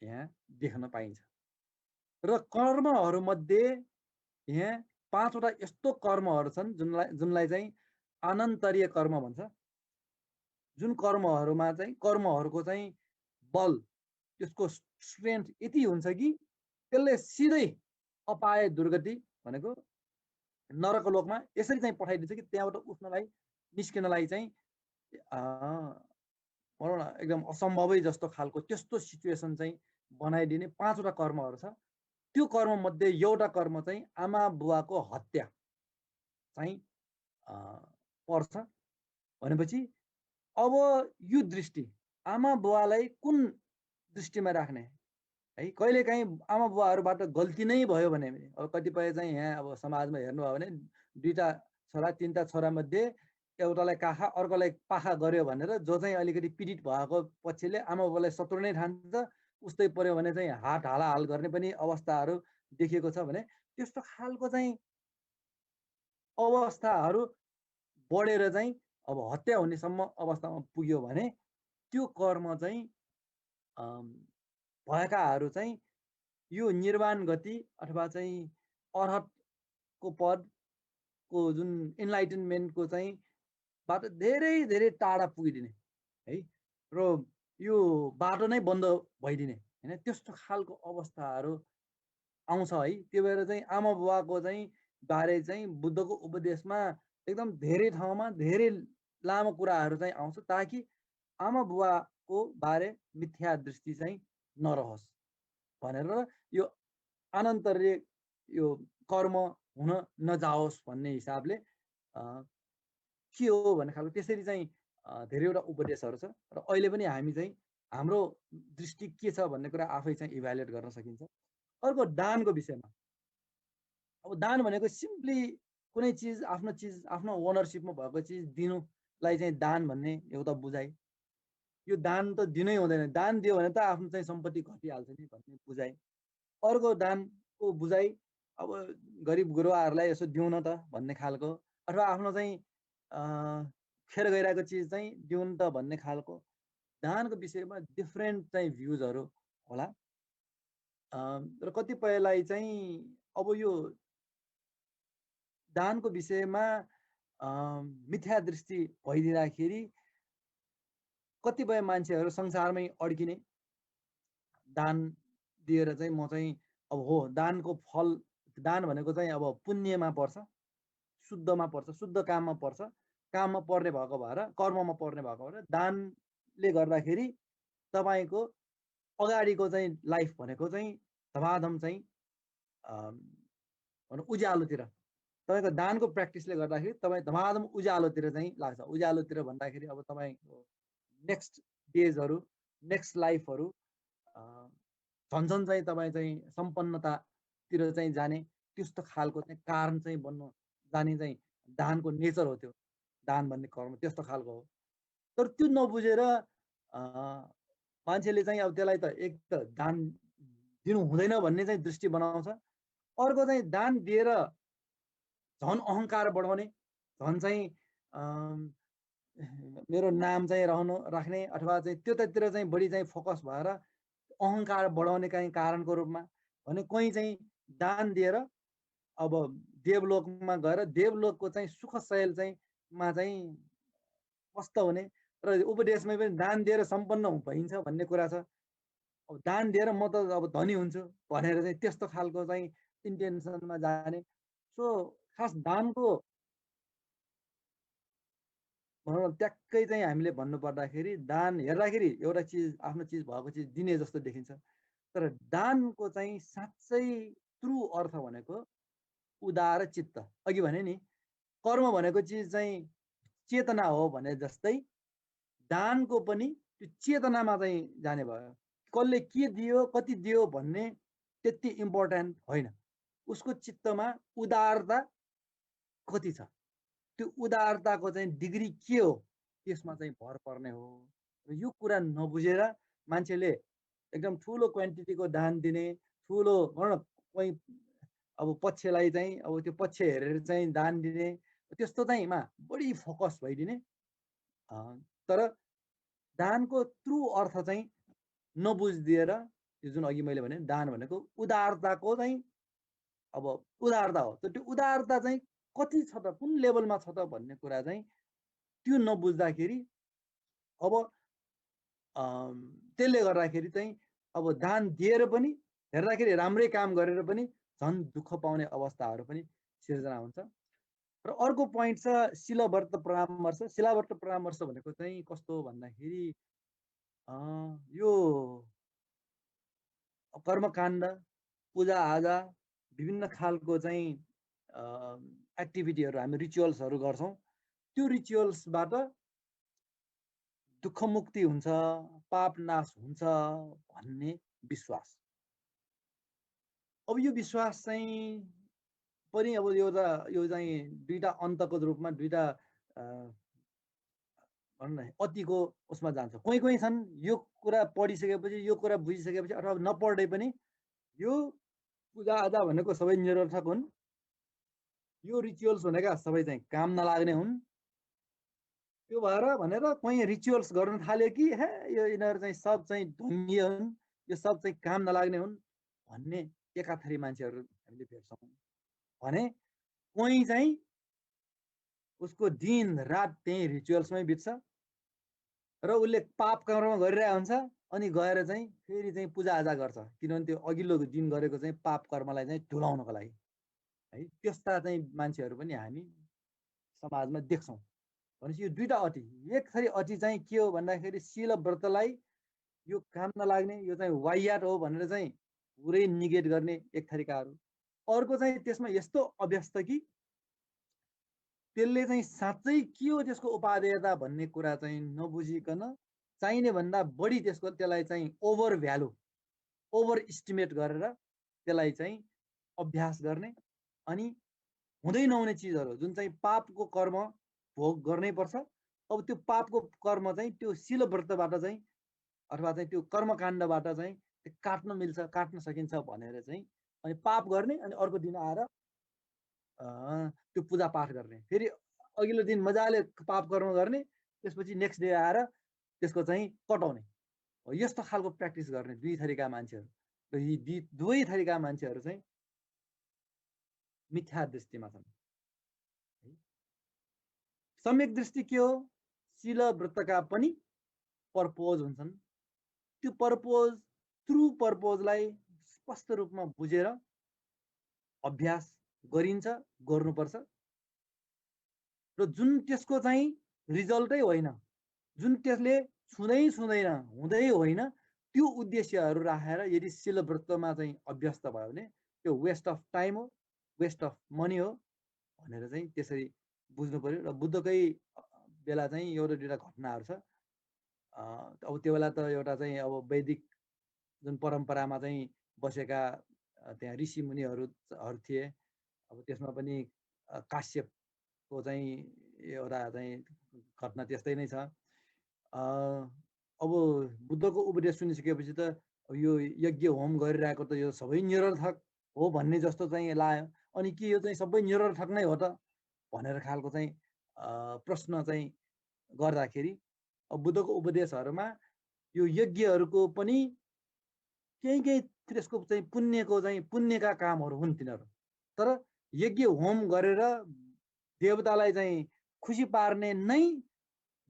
यहाँ देख्न पाइन्छ र कर्महरूमध्ये यहाँ 5वटा यस्तो कर्महरू छन् जुनलाई चाहिँ अनन्तरीय कर्म भन्छ जुन कर्महरूमा चाहिँ कर्महरूको चाहिँ बल त्यसको स्ट्रेन्थ यति हुन्छ कि त्यसले सिधै अपाय दुर्गति भनेको नरक लोकमा यसरी चाहिँ पठाइदिन्छ कि त्यहाँबाट उठ्नलाई निस्किनलाई चाहिँ भनौँ न एकदम असम्भवै जस्तो खालको त्यस्तो सिचुएसन चाहिँ बनाइदिने 5वटा कर्महरू छ त्यो कर्म मध्ये एउटा कर्म चाहिँ आमा बुवाको हत्या चाहिँ पर्छ भनेपछि अब यो दृष्टि आमा बुवालाई कुन दृष्टिमा राख्ने है कहिलेकाहीँ आमा बुवाहरूबाट गल्ती नै भयो भने अब कतिपय चाहिँ यहाँ अब समाजमा हेर्नुभयो भने 2टा छोरा 3टा छोरा मध्ये एउटालाई काखा अर्कोलाई पाखा गर्यो भनेर जो चाहिँ अलिकति पीडित भएको पक्षले आमा बुवालाई शत्रु नै ठान्छ उस्तै पर्यो भने चाहिँ हात हालाहाल गर्ने पनि अवस्थाहरू देखिएको छ भने त्यस्तो खालको चाहिँ अवस्थाहरू बढेर चाहिँ अब हत्या हुनेसम्म अवस्थामा पुग्यो भने त्यो कर्म चाहिँ भएकाहरू चाहिँ यो निर्वाण गति अथवा चाहिँ अरहतको पदको जुन इन्लाइटनमेन्टको चाहिँ बाट धेरै धेरै टाढा पुगिदिने है र यो बाटो नै बन्द भइदिने हैन त्यस्तो खालको अवस्थाहरू आउँछ है त्यो भएर चाहिँ आमा बुवाको चाहिँ बारे चाहिँ बुद्धको उपदेशमा एकदम धेरै ठाउँमा धेरै लामो कुराहरू चाहिँ आउँछ ताकि आमा बुवाको बारे मिथ्या दृष्टि चाहिँ नरहोस् भनेर यो अनन्तरीय यो कर्म हुन नजाओस् भन्ने हिसाबले के हो भन्ने खालको त्यसरी चाहिँ धेरैवटा उपदेशहरू छ र अहिले पनि हामी चाहिँ हाम्रो दृष्टि के छ भन्ने कुरा आफै चाहिँ इभ्यालुएट गर्न सकिन्छ अर्को दानको विषयमा अब दान भनेको सिम्पली कुनै चिज आफ्नो ओनरसिपमा भएको चिज दिनुलाई चाहिँ दान भन्ने एउटा बुझाइ यो दान त दिनै हुँदैन दान दियो भने त आफ्नो चाहिँ सम्पत्ति घटिहाल्छ नि भन्ने बुझाइ अर्को दानको बुझाइ अब गरिब गुरुवाहरूलाई यसो दिउँ न त भन्ने खालको अथवा आफ्नो चाहिँ खेर गइरहेको चिज चाहिँ दिउँ न त भन्ने खालको दानको विषयमा डिफ्रेन्ट चाहिँ भ्युजहरू होला र कतिपयलाई चाहिँ अब यो दानको विषयमा मिथ्या दृष्टि भइदिँदाखेरि कतिपय मान्छेहरू संसारमै अड्किने दान दिएर चाहिँ म चाहिँ अब हो दानको फल दान भनेको चाहिँ अब पुण्यमा पर्छ शुद्धमा पर्छ शुद्ध काममा पर्छ काममा पर्ने भएको भएर कर्ममा पर्ने भएको भएर दानले गर्दाखेरि तपाईँको अगाडिको चाहिँ लाइफ भनेको चाहिँ धमाधम चाहिँ उज्यालोतिर तपाईँको दानको प्र्याक्टिसले गर्दाखेरि तपाईँ धमाधम उज्यालोतिर चाहिँ लाग्छ उज्यालोतिर भन्दाखेरि अब तपाईँको नेक्स्ट डेजहरू नेक्स्ट लाइफहरू झन्झन चाहिँ तपाईँ चाहिँ सम्पन्नता तिर चाहिँ जाने त्यस्तो खालको चाहिँ कारण चाहिँ बन्न जाने चाहिँ दानको नेचर हो। त्यो दान भन्ने कर्म त्यस्तो खालको हो। तर त्यो नबुझेर मान्छेले चाहिँ अब त्यसलाई त एक त दान दिनु हुँदैन भन्ने चाहिँ दृष्टि बनाउँछ, अर्को चाहिँ दान दिएर झन् अहङ्कार बढाउने, झन् चाहिँ मेरो नाम चाहिँ राख्ने अथवा चाहिँ त्यतातिर चाहिँ बढी चाहिँ फोकस भएर अहङ्कार बढाउने चाहिँ कारणको रूपमा भने कोही चाहिँ दान दिएर अब देवलोकमा गएर देवलोकको चाहिँ सुख शैल चाहिँ मा चाहिँ मस्त हुने र उपदेशमै पनि दान दिएर सम्पन्न भइन्छ भन्ने कुरा छ। अब दान दिएर म त अब धनी हुन्छु भनेर चाहिँ त्यस्तो खालको चाहिँ इन्टेन्सनमा जाने। सो खास दानको भनौँ न ट्याक्कै चाहिँ हामीले भन्नुपर्दाखेरि दान हेर्दाखेरि एउटा चिज आफ्नो चिज भएको चिज दिने जस्तो देखिन्छ, तर दानको चाहिँ साँच्चै ट्रु अर्थ भनेको उदार चित्त। अघि भने नि कर्म भनेको चिज चाहिँ चेतना हो भने जस्तै दानको पनि त्यो चेतनामा चाहिँ जाने भयो। कसले के दियो कति दियो भन्ने त्यति इम्पोर्टेन्ट होइन, उसको चित्तमा उदारता कति छ, त्यो उदारताको चाहिँ डिग्री के हो त्यसमा चाहिँ भर पर्ने हो। र यो कुरा नबुझेर मान्छेले एकदम ठुलो क्वान्टिटीको दान दिने, ठुलो भनौँ न कोही अब पक्षलाई चाहिँ अब त्यो पक्ष हेरेर चाहिँ दान दिने, त्यस्तो चाहिँ मा बढी फोकस भइदिने। तर दानको ट्रु अर्थ चाहिँ नबुझिदिएर यो जुन अघि मैले भने दान भनेको उदारताको चाहिँ अब उदारता हो, त्यो उदारता चाहिँ कति छ त, कुन लेभलमा छ त भन्ने कुरा चाहिँ त्यो नबुझ्दाखेरि अब त्यसले गर्दाखेरि चाहिँ अब दान दिएर पनि हेर्दाखेरि राम्रै काम गरेर पनि झन् दुःख पाउने अवस्थाहरू पनि सिर्जना हुन्छ। र अर्को पोइन्ट छ शिलव्रत परामर्श। शिलाव्रत परामर्श भनेको चाहिँ कस्तो भन्दाखेरि यो कर्मकाण्ड, पूजाआजा, विभिन्न खालको चाहिँ एक्टिभिटीहरू हामी रिचुअल्सहरू गर्छौँ, त्यो रिचुअल्सबाट दुःख मुक्ति हुन्छ, पाप नाश हुन्छ भन्ने विश्वास। अब यो विश्वास चाहिँ पनि अब यो चाहिँ दुईटा अन्तको रूपमा दुईटा भनौँ न अतिको उसमा जान्छ। कोही कोही छन् यो कुरा पढिसकेपछि यो कुरा बुझिसकेपछि अथवा नपढे पनि यो पूजाआजा भनेको सबै निरर्थक हुन्, यो रिचुअल्स भनेका सबै चाहिँ काम नलाग्ने हुन्, त्यो भएर भनेर कोही रिचुअल्स गर्न थाल्यो कि हे यो यिनीहरू चाहिँ सब चाहिँ ढुङ्गे हुन्, यो सब चाहिँ काम नलाग्ने हुन् भन्ने एकाथरी मान्छेहरू हामीले भेट्छौँ। भने कोही चाहिँ उसको दिन रात त्यही रिचुअल्समै बित्छ र उसले पाप कर्म गरिरहेको हुन्छ, अनि गएर चाहिँ फेरि चाहिँ पूजाआजा गर्छ, किनभने त्यो अघिल्लो दिन गरेको चाहिँ पाप कर्मलाई चाहिँ धुलाउनको लागि है। त्यस्ता चाहिँ मान्छेहरू पनि हामी समाजमा देख्छौँ। भनेपछि यो दुईटा अति, एक थरी अति चाहिँ के हो भन्दाखेरि शील व्रतलाई यो काम नलाग्ने, यो चाहिँ वाहियात हो भनेर चाहिँ पुरै निगेट गर्ने एक थरीकाहरू। अर्को चाहिँ त्यसमा यस्तो अभ्यस्त कि त्यसले चाहिँ साँच्चै के हो त्यसको उपादेयता भन्ने कुरा चाहिँ नबुझिकन चाहिने भन्दा बढी त्यसलाई चाहिँ ओभर भ्यालु, ओभर इस्टिमेट गरेर त्यसलाई चाहिँ अभ्यास गर्ने, अनि हुँदै नहुने चिजहरू जुन चाहिँ पापको कर्म भोग गर्नै पर्छ, अब त्यो पापको कर्म चाहिँ त्यो शील व्रतबाट चाहिँ अथवा चाहिँ त्यो कर्मकाण्डबाट चाहिँ काट्न मिल्छ, काट्न सकिन्छ भनेर चाहिँ अनि पाप गर्ने, अनि अर्को दिन आएर त्यो पूजा पाठ गर्ने, फेरि अघिल्लो दिन मजाले पाप कर्म गर्ने, त्यसपछि नेक्स्ट डे आएर त्यसको चाहिँ कटाउने, यस्तो खालको प्र्याक्टिस गर्ने दुई थरीका मान्छेहरू। र यी दुवै थरीका मान्छेहरू चाहिँ मिथ्या दृष्टिमा छन्। सम्यक दृष्टि के हो? शील व्रतका पनि पर्पोज हुन्छन्, त्यो पर्पोज ट्रु पर्पोजलाई स्पष्ट रूपमा बुझेर अभ्यास गरिन्छ, गर्नुपर्छ। र जुन त्यसको चाहिँ रिजल्टै होइन, जुन त्यसले छुँदै छुँदैन, हुँदै होइन, त्यो उद्देश्यहरू राखेर यदि शील व्रतमा चाहिँ अभ्यस्त भयो भने त्यो वेस्ट अफ टाइम हो, वेस्ट अफ मनी हो भनेर चाहिँ त्यसरी बुझ्नु पर्यो। र बुद्धकै बेला चाहिँ एउटा दुईवटा घटनाहरू छ। अब त्यो बेला त एउटा चाहिँ अब वैदिक जुन परम्परामा चाहिँ बसेका त्यहाँ ऋषि मुनिहरू थिए। अब त्यसमा पनि काश्यपको चाहिँ एउटा चाहिँ घटना त्यस्तै नै छ। अब बुद्धको उपदेश सुनिसकेपछि त यो यज्ञ होम गरिरहेको त यो सबै निरर्थक हो भन्ने जस्तो चाहिँ लाग्यो। अनि के यो चाहिँ सबै निरर्थक नै हो त भनेर खालको चाहिँ प्रश्न चाहिँ गर्दाखेरि अब बुद्धको उपदेशहरूमा यो यज्ञहरूको पनि केही केही त्यसको चाहिँ पुण्यका कामहरू हुन् तिनीहरू। तर यज्ञ होम गरेर देवतालाई चाहिँ खुसी पार्ने नै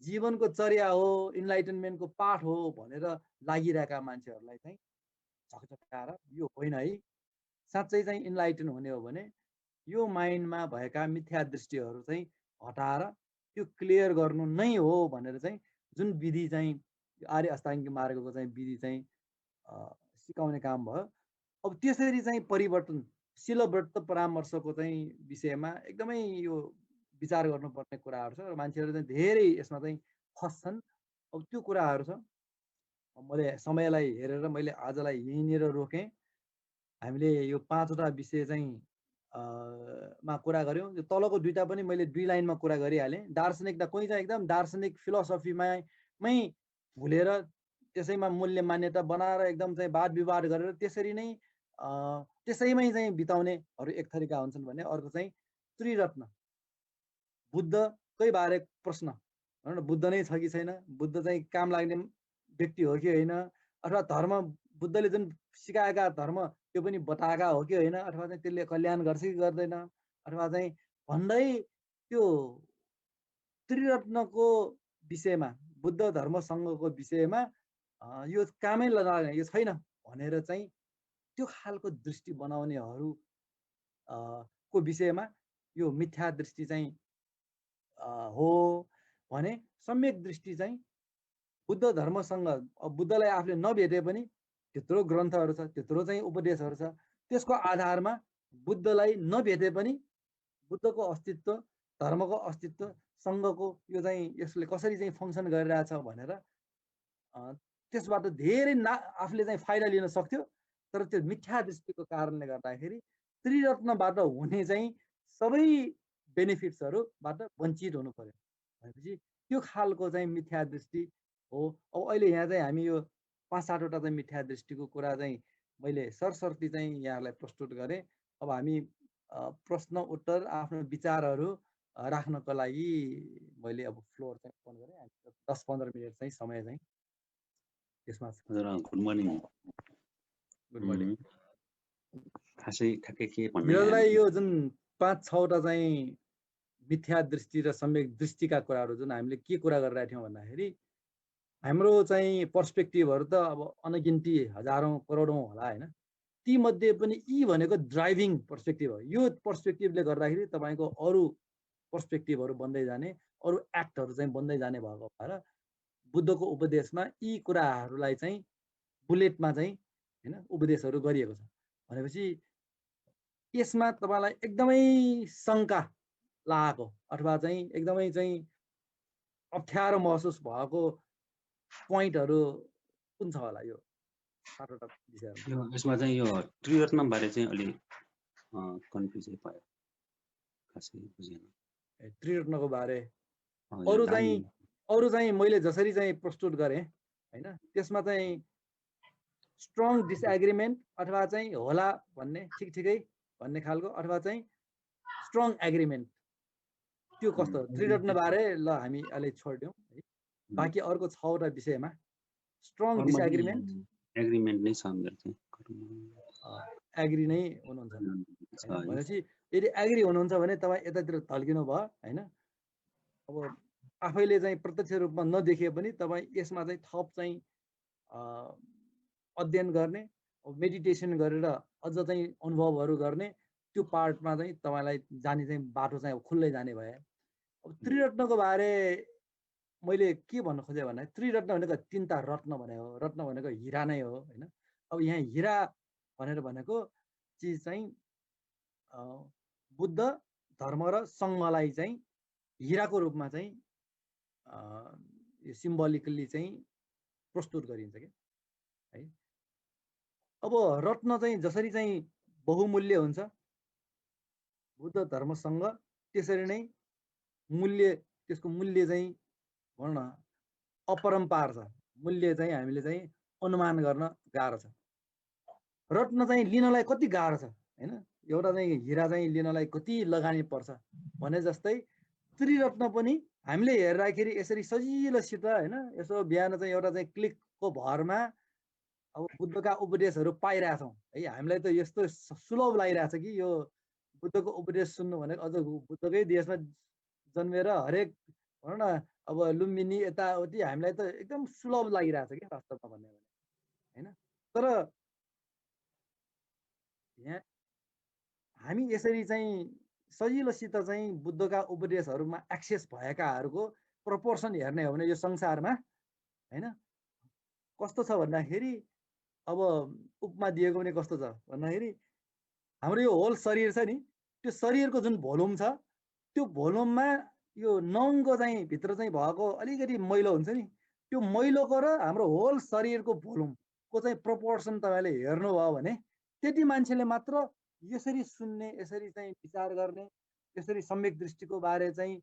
जीवनको चर्या हो, इन्लाइटनमेन्टको पाठ हो भनेर लागिरहेका मान्छेहरूलाई चाहिँ झकझकाएर यो होइन है। साँच्चै चाहिँ इन्लाइटन हुने हो भने यो माइन्डमा भएका मिथ्या दृष्टिहरू चाहिँ हटाएर त्यो क्लियर गर्नु नै हो भनेर चाहिँ जुन विधि चाहिँ आर्य अष्टाङ्गिक मार्गको चाहिँ विधि चाहिँ सिकाउने काम भयो। अब त्यसरी चाहिँ परिवर्तनशील व्रत परामर्शको चाहिँ विषयमा एकदमै यो विचार गर्नुपर्ने कुराहरू छ र मान्छेहरू चाहिँ धेरै यसमा चाहिँ फस्छन्। अब त्यो कुराहरू छ। मैले समयलाई हेरेर मैले आजलाई यहीँनिर रोकेँ। हामीले यो 5वटा विषय चाहिँ मा कुरा गऱ्यौँ। यो तलको 2टा पनि मैले 2 लाइनमा कुरा गरिहालेँ। दार्शनिकता कोही चाहिँ एकदम दार्शनिक फिलोसफीमै भुलेर त्यसैमा मूल्य मान्यता बनाएर एकदम चाहिँ वाद विवाद गरेर त्यसरी नै त्यसैमै चाहिँ बिताउनेहरू एक थरीका हुन्छन् भने अर्को चाहिँ त्रिरत्न बुद्धकै बारे प्रश्न होइन, बुद्ध नै छ कि छैन, बुद्ध चाहिँ काम लाग्ने व्यक्ति हो कि होइन, अथवा धर्म बुद्धले जुन सिकाएका धर्म त्यो पनि बताएका हो कि होइन, अथवा चाहिँ त्यसले कल्याण गर्छ कि गर्दैन, अथवा चाहिँ भन्दै त्यो त्रिरत्नको विषयमा बुद्ध धर्म सङ्घको विषयमा यो कामै लाग्ने यो छैन भनेर चाहिँ त्यो खालको दृष्टि बनाउनेहरू को विषयमा यो मिथ्या दृष्टि चाहिँ हो भने सम्यक दृष्टि चाहिँ बुद्ध धर्मसँग बुद्धलाई आफूले नभेटे पनि त्यत्रो ग्रन्थहरू छ, त्यत्रो चाहिँ उपदेशहरू छ, त्यसको आधारमा बुद्धलाई नभेटे पनि बुद्धको अस्तित्व, धर्मको अस्तित्व, सङ्घको यो चाहिँ यसले कसरी चाहिँ फङ्सन गरिरहेछ भनेर त्यसबाट धेरै आफूले चाहिँ फाइदा लिन सक्थ्यो। तर त्यो मिथ्या दृष्टिको कारणले गर्दाखेरि त्रिरत्नबाट हुने चाहिँ सबै बेनिफिट्सहरूबाट वञ्चित हुनु पर्यो। भनेपछि त्यो खालको चाहिँ मिथ्या दृष्टि हो। अब अहिले यहाँ चाहिँ हामी यो 5-7वटा चाहिँ मिथ्या दृष्टिको कुरा चाहिँ मैले सरसर्ती चाहिँ यहाँलाई प्रस्तुत गरेँ। अब हामी प्रश्न उत्तर आफ्नो विचारहरू राख्नको लागि मैले अब फ्लोर चाहिँ ओपन गरेँ। हामी 10-15 मिनट चाहिँ समय चाहिँ त्यसमा छ। Good morning. Good morning. खासै ठ्याक्कै के भन्नु निरजलाई यो जुन 5-6वटा चाहिँ मिथ्या दृष्टि र सम्यक दृष्टिका कुराहरू जुन हामीले के कुरा गरिरहेको थियौँ भन्दाखेरि हाम्रो चाहिँ पर्सपेक्टिभहरू त अब अनगिन्ती हजारौँ करोडौँ होला होइन। ती मध्ये पनि यी भनेको ड्राइभिङ पर्सपेक्टिभ हो। यो पर्सपेक्टिभले गर्दाखेरि तपाईँको अरू पर्सपेक्टिभहरू बन्दै जाने, अरू एक्टहरू चाहिँ बन्दै जाने भएको भएर बुद्धको उपदेशमा यी कुराहरूलाई चाहिँ बुलेटमा चाहिँ होइन उपदेशहरू गरिएको छ। भनेपछि यसमा तपाईँलाई एकदमै शङ्का लागेको अथवा चाहिँ एकदमै चाहिँ अप्ठ्यारो महसुस भएको पोइन्टहरू कुन छ होला? यो 7वटा विषयहरू यसमा चाहिँ यो त्रिरत्न बारे चाहिँ अलि कन्फ्युज भयो, खासै बुझेन। त्रिरत्नको बारे अरू चाहिँ मैले जसरी चाहिँ प्रस्तुत गरेँ होइन, त्यसमा चाहिँ स्ट्रङ डिसएग्रिमेन्ट अथवा चाहिँ होला भन्ने ठिकै भन्ने खालको, अथवा चाहिँ स्ट्रङ एग्रिमेन्ट, त्यो कस्तो त्रिरत्न बारे ल हामी अलि छोड्यौँ है। बाँकी अर्को 6वटा विषयमा स्ट्रङ डिसएग्रिमेन्ट एग्रिमेन्ट नै छ मेरो चाहिँ, एग्री नै हुनुहुन्छ भनेपछि यदि एग्री हुनुहुन्छ भने तपाईँ यतातिर ढल्किनु भयो होइन। अब आफैले चाहिँ प्रत्यक्ष रूपमा नदेखिए पनि तपाईँ यसमा चाहिँ थप चाहिँ अध्ययन गर्ने, मेडिटेसन गरेर अझ चाहिँ अनुभवहरू गर्ने, त्यो पार्टमा चाहिँ तपाईँलाई जाने चाहिँ बाटो चाहिँ खुल्दै जाने भए। अब त्रिरत्नको बारे मैले के भन्न खोजेँ भने त्रिरत्न भनेको 3टा रत्न भनेको, रत्न भनेको हिरा नै हो होइन। अब यहाँ हिरा भनेर भनेको चिज चाहिँ बुद्ध धर्म र सङ्घलाई चाहिँ हिराको रूपमा चाहिँ सिम्बोलिकली चाहिँ प्रस्तुत गरिन्छ क्या है। अब रत्न चाहिँ जसरी चाहिँ बहुमूल्य हुन्छ। बुद्ध धर्मसँग त्यसरी नै मूल्य, त्यसको मूल्य चाहिँ भनौँ न अपरम्पार छ। मूल्य चाहिँ हामीले चाहिँ अनुमान गर्न गाह्रो छ। रत्न चाहिँ लिनलाई कति गाह्रो छ हैन। एउटा चाहिँ हिरा चाहिँ लिनलाई कति लगानी पर्छ भने जस्तै त्रिरत्न पनि हामीले हेर्दाखेरि यसरी सजिलोसित हैन, यसो बिहान चाहिँ एउटा चाहिँ क्लिकको भरमा अब बुद्धका उपदेशहरू पाइरहेछौँ है। हामीलाई त यस्तो सुलभ लागिरहेछ कि यो बुद्धको उपदेश सुन्नु भनेको, अझ बुद्धकै देशमा जन्मेर हरेक भनौँ न अब लुम्बिनी यताउति हामीलाई त एकदम सुलभ लागिरहेछ कि वास्तवमा भन्यो भने हैन। तर यहाँ हामी यसरी चाहिँ सजिलोसित चाहिँ बुद्धका उपदेशहरूमा एक्सेस भएकाहरूको प्रपोर्सन हेर्ने हो भने यो संसारमा हैन कस्तो छ भन्दाखेरि, अब उपमा दिएको पनि कस्तो छ भन्दाखेरि हाम्रो यो होल शरीर छ नि, त्यो शरीरको जुन भोल्युम छ त्यो भोल्युममा यो नङको चाहिँ भित्र चाहिँ भएको अलिकति मैलो हुन्छ नि, त्यो मैलोको र हाम्रो होल शरीरको भोल्युमको चाहिँ प्रपोर्सन तपाईँले हेर्नुभयो भने त्यति मान्छेले मात्र यसरी सुन्ने, यसरी चाहिँ विचार गर्ने, यसरी सम्यक दृष्टिको बारे चाहिँ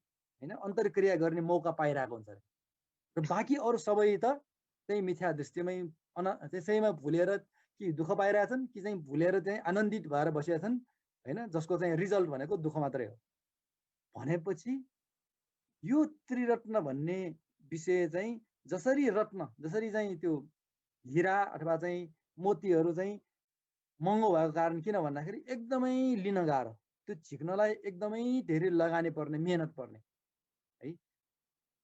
हैन अन्तर्क्रिया गर्ने मौका पाइरहेको हुन्छ। र बाँकी अरू सबै त चाहिँ मिथ्या दृष्टिमै त्यसैमा भुलेर कि दुःख पाइरहेछन् कि चाहिँ भुलेर चाहिँ आनन्दित भएर बसेका छन् हैन, जसको चाहिँ रिजल्ट भनेको दुःख मात्रै हो। भनेपछि यो त्रिरत्न भन्ने विषय चाहिँ जसरी रत्न, जसरी चाहिँ त्यो हिरा अथवा चाहिँ मोतीहरू चाहिँ महँगो भएको कारण किन भन्दाखेरि एकदमै लिन गाह्रो, त्यो झिक्नलाई एकदमै धेरै लगानी पर्ने, मेहनत पर्ने है।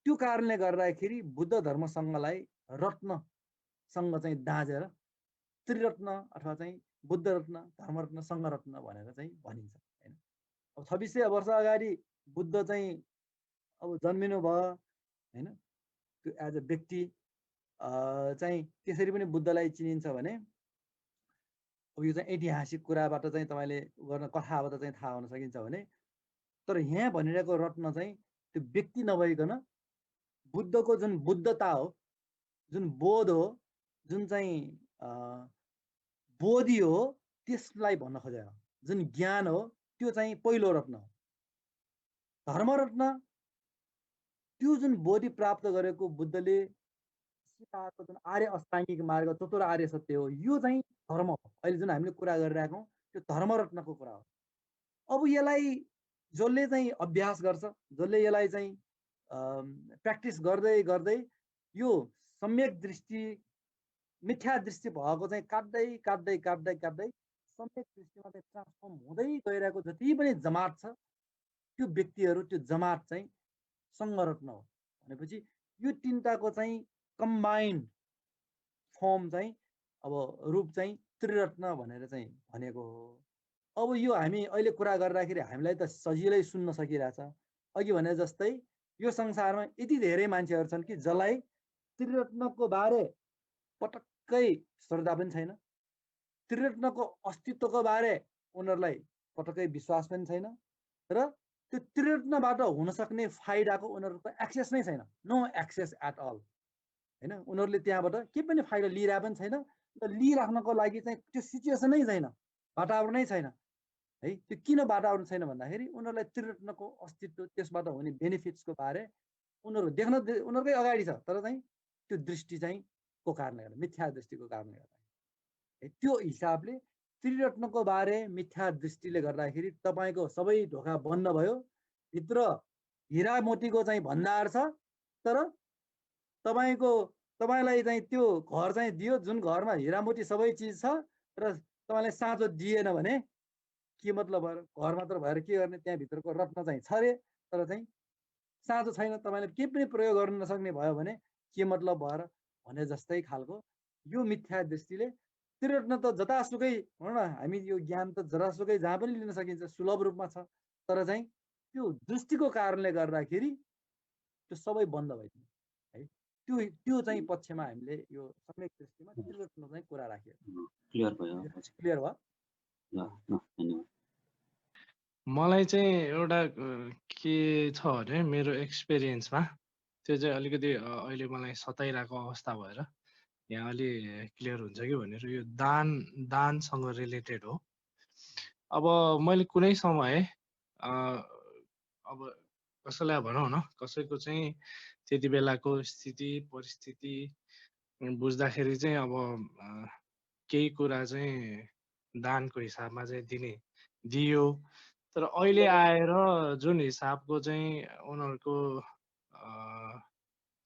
त्यो कारणले गर्दाखेरि बुद्ध धर्मसँगलाई रत्नसँग चाहिँ दाँजेर त्रिरत्न अथवा चाहिँ बुद्ध रत्न, धर्मरत्न, सङ्घरत्न भनेर चाहिँ भनिन्छ हैन। अब 2600 वर्ष अगाडि बुद्ध चाहिँ अब जन्मिनु भयो हैन, त्यो एज अ व्यक्ति चाहिँ त्यसरी पनि बुद्धलाई चिनिन्छ भने अब यो चाहिँ ऐतिहासिक कुराबाट चाहिँ तपाईँले गर्न कथाबाट चाहिँ थाहा हुन सकिन्छ भने, तर यहाँ भनिरहेको रत्न चाहिँ त्यो व्यक्ति नभइकन बुद्धको जुन बुद्धता हो, जुन बोध हो, जुन चाहिँ बोधि हो, त्यसलाई भन्न खोजेको, जुन ज्ञान हो त्यो चाहिँ पहिलो रत्न हो। धर्मरत्न त्यो जुन बोधि प्राप्त गरेको बुद्धले सिकाएको जुन आर्य अष्टाङ्गिक मार्ग, चतुर आर्य सत्य हो, यो चाहिँ धर्म हो। अहिले जुन हामीले कुरा गरिरहेको हौँ त्यो धर्मरत्नको कुरा हो। अब यसलाई जसले चाहिँ अभ्यास गर्छ, जसले यसलाई चाहिँ प्र्याक्टिस गर्दै गर्दै यो सम्यक दृष्टि, मिथ्या दृष्टि भएको चाहिँ काट्दै काट्दै काट्दै काट्दै सम्यक दृष्टिमा चाहिँ ट्रान्सफर्म हुँदै गइरहेको जति पनि जमात छ त्यो व्यक्तिहरू, त्यो जमात चाहिँ सङ्घरत्न हो। भनेपछि यो तिनटाको चाहिँ कम्बाइन्ड फर्म चाहिँ अब रूप चाहिँ त्रिरत्न भनेर चाहिँ भनेको हो। अब यो हामी अहिले कुरा गर्दाखेरि हामीलाई त सजिलै सुन्न सकिरहेछ। अघि भने जस्तै यो संसारमा यति धेरै मान्छेहरू छन् कि जसलाई त्रिरत्नको बारे पटक्कै श्रद्धा पनि छैन, त्रिरत्नको अस्तित्वको बारे उनीहरूलाई पटक्कै विश्वास पनि छैन, र त्यो त्रिरत्नबाट हुन सक्ने फाइदाको उनीहरूको एक्सेस नै छैन, नो एक्सेस एट अल हैन। उनीहरूले त्यहाँबाट केही पनि फाइदा लिइरहेको पनि छैन र लिइराख्नको लागि चाहिँ त्यो सिचुएसनै छैन, वातावरणै छैन है। त्यो किन वातावरण छैन भन्दाखेरि उनीहरूलाई त्रिरत्नको अस्तित्व, त्यसबाट हुने बेनिफिट्सको बारे उनीहरू देख्न उनीहरूकै अगाडि छ, तर चाहिँ त्यो दृष्टि चाहिँ को कारणले गर्दा, मिथ्या दृष्टिको कारणले गर्दा है। त्यो हिसाबले त्रिरत्नको बारे मिथ्या दृष्टिले गर्दाखेरि तपाईँको सबै ढोका बन्द भयो। भित्र हिरा मोतीको चाहिँ भण्डार छ, तर तपाईँलाई चाहिँ त्यो घर चाहिँ दियो जुन घरमा हिरा मोती सबै चिज छ, र तपाईँलाई साँचो दिएन भने के मतलब भयो? घर मात्र भएर के गर्ने? त्यहाँभित्रको रत्न चाहिँ छ अरे, तर चाहिँ साँचो छैन, तपाईँले केही पनि प्रयोग गर्न नसक्ने भयो भने के मतलब भएर भने जस्तै खालको यो मिथ्या दृष्टिले त्रिरत्न त जतासुकै भनौँ न, हामी यो ज्ञान त जतासुकै जहाँ पनि लिन सकिन्छ, सुलभ रूपमा छ, तर चाहिँ त्यो दृष्टिको कारणले गर्दाखेरि त्यो सबै बन्द भइदियो है। त्यो चाहिँ पक्षमा हामीले यो सम्यक दृष्टिमा त्रिरत्न चाहिँ कुरा राख्यो। क्लियर भयो? क्लियर भयो? धन्यवाद। मलाई चाहिँ एउटा के छ भने मेरो एक्सपिरियन्समा त्यो चाहिँ अलिकति अहिले मलाई सताइरहेको अवस्था भएर यहाँ अलि क्लियर हुन्छ कि भनेर, यो दानसँग रिलेटेड हो। अब मैले कुनै समय अब कसैलाई भनौँ न, कसैको चाहिँ त्यति बेलाको स्थिति परिस्थिति बुझ्दाखेरि चाहिँ अब केही कुरा चाहिँ दानको हिसाबमा चाहिँ दियो। तर अहिले आएर जुन हिसाबको चाहिँ उनीहरूको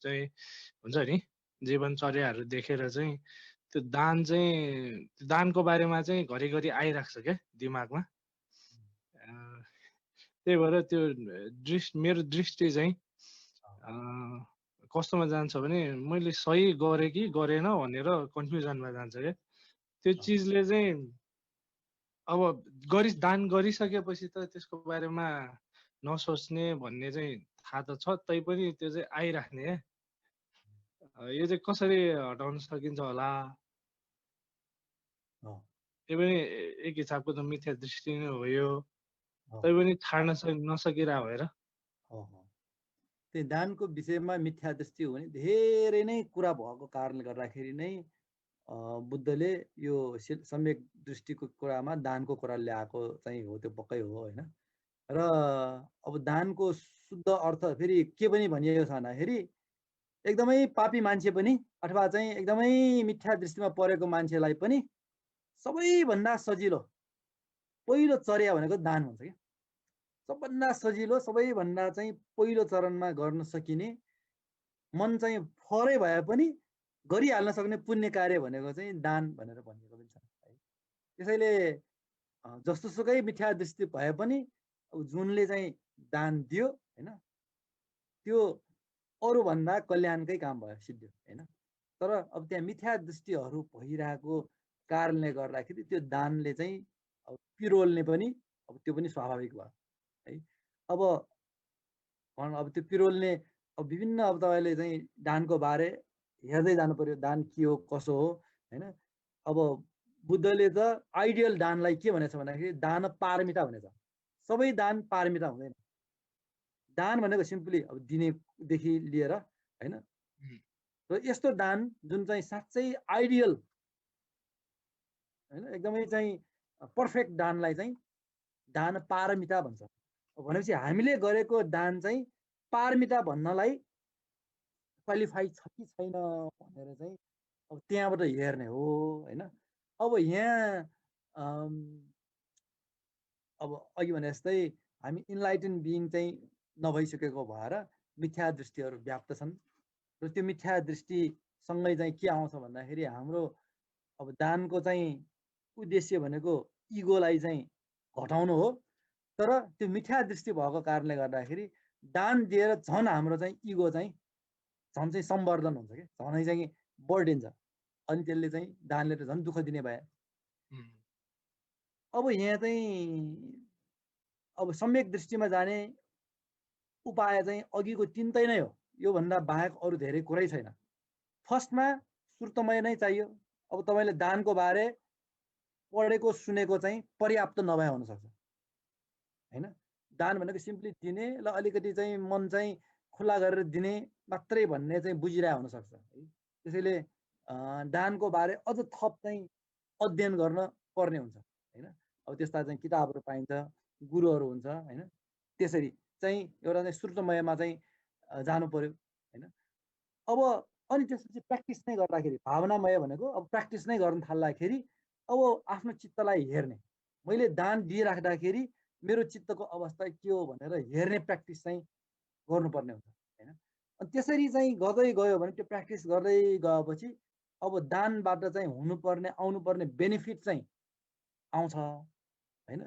चाहिँ हुन्छ नि जीवनचर्याहरू देखेर चाहिँ त्यो दानको बारेमा चाहिँ घरिघरि आइरहेको छ क्या दिमागमा। त्यही भएर त्यो मेरो दृष्टि चाहिँ कस्तोमा जान्छ भने मैले सही गरेँ कि गरेन भनेर कन्फ्युजनमा जान्छ क्या। त्यो चिजले चाहिँ अब दान गरिसकेपछि त त्यसको बारेमा नसोच्ने भन्ने चाहिँ थाहा त छ, तैपनि त्यो चाहिँ आइराख्ने क्या। यो चाहिँ कसरी हटाउन सकिन्छ होला? त्यो पनि एक हिसाबको त मिथ्या दृष्टि नै हो यो, तैपनि छाड्न नसकिरह भएर। त्यो दानको विषयमा मिथ्या दृष्टि हो भने धेरै नै कुरा भएको कारणले गर्दाखेरि नै बुद्धले यो सम्यक दृष्टिको कुरामा दानको कुरा ल्याएको चाहिँ हो, त्यो पक्कै हो होइन। र अब दानको शुद्ध अर्थ फेरि के पनि भनिएको छ भन्दाखेरि एकदमै पापी मान्छे पनि अथवा चाहिँ एकदमै मिथ्या दृष्टिमा परेको मान्छेलाई पनि सबैभन्दा सजिलो पहिलो चर्या भनेको दान हुन्छ क्या। सबभन्दा सजिलो सबैभन्दा चाहिँ पहिलो चरणमा गर्न सकिने मन चाहिँ फरै भए पनि गरिहाल्न सक्ने पुण्य कार्य भनेको चाहिँ दान भनेर भनिएको पनि छ है। त्यसैले जस्तोसुकै मिथ्या दृष्टि भए पनि अब जुनले चाहिँ दान दियो होइन त्यो अरूभन्दा कल्याणकै काम भयो, सिद्धियो होइन। तर अब त्यहाँ मिथ्या दृष्टिहरू भइरहेको कारणले गर्दाखेरि त्यो दानले चाहिँ अब पिरोल्ने पनि अब त्यो पनि स्वाभाविक भयो है। अब त्यो पिरोल्ने अब विभिन्न अब तपाईँले चाहिँ दानको बारे हेर्दै जानु पर्यो, दान के हो कसो हो होइन। अब बुद्धले त आइडियल दानलाई के भनेछ भन्दाखेरि दान पारमिता भनेछ। सबै दान पारमिता हुँदैन। दान भनेको सिम्पली अब दिनेदेखि लिएर होइन। र यस्तो दान जुन चाहिँ साँच्चै आइडियल होइन एकदमै चाहिँ पर्फेक्ट दानलाई चाहिँ दान पारमिता भन्छ। भनेपछि हामीले गरेको दान चाहिँ पारमिता भन्नलाई क्वालिफाई छ कि छैन भनेर चाहिँ अब त्यहाँबाट हेर्ने हो होइन। अब यहाँ अब अघि भने जस्तै हामी इन्लाइटेन बिइङ चाहिँ नभइसकेको भएर मिथ्या दृष्टिहरू व्याप्त छन्। र त्यो मिथ्या दृष्टिसँगै चाहिँ के आउँछ भन्दाखेरि हाम्रो अब दानको चाहिँ उद्देश्य भनेको इगोलाई चाहिँ घटाउनु हो। तर त्यो मिथ्या दृष्टि भएको कारणले गर्दाखेरि दान दिएर झन् हाम्रो चाहिँ इगो चाहिँ झन् चाहिँ सम्वर्धन हुन्छ क्या, झनै चाहिँ बढिन्छ। अनि त्यसले चाहिँ दानले त झन् दुःख दिने भए। अब यहाँ चाहिँ अब सम्यक दृष्टिमा जाने उपाय चाहिँ अघिको तिनटै नै हो, योभन्दा बाहेक अरू धेरै कुरै छैन। फर्स्टमा श्रुतमय नै चाहियो। अब तपाईँले दानको बारे पढेको सुनेको चाहिँ पर्याप्त नभए हुनसक्छ होइन। दान भनेको सिम्पली दिने ल अलिकति चाहिँ मन चाहिँ खुला गरेर दिने मात्रै भन्ने चाहिँ बुझिरहेको हुनसक्छ है। त्यसैले दानको बारे अझ थप चाहिँ अध्ययन गर्न पर्ने हुन्छ होइन। अब त्यस्ता चाहिँ किताबहरू पाइन्छ, गुरुहरू हुन्छ होइन। त्यसरी चाहिँ एउटा चाहिँ श्रुतमयमा चाहिँ जानु पर्यो होइन। अब अनि त्यसपछि प्र्याक्टिस नै गर्दाखेरि भावनामय भनेको अब प्र्याक्टिस नै गर्न थाल्दाखेरि अब आफ्नो चित्तलाई हेर्ने, मैले दान दिइराख्दाखेरि मेरो चित्तको अवस्था के हो भनेर हेर्ने प्र्याक्टिस चाहिँ गर्नुपर्ने हुन्छ होइन। अनि त्यसरी चाहिँ गर्दै गयो भने त्यो प्र्याक्टिस गर्दै गएपछि अब दानबाट चाहिँ हुनुपर्ने आउनुपर्ने बेनिफिट चाहिँ आउँछ होइन।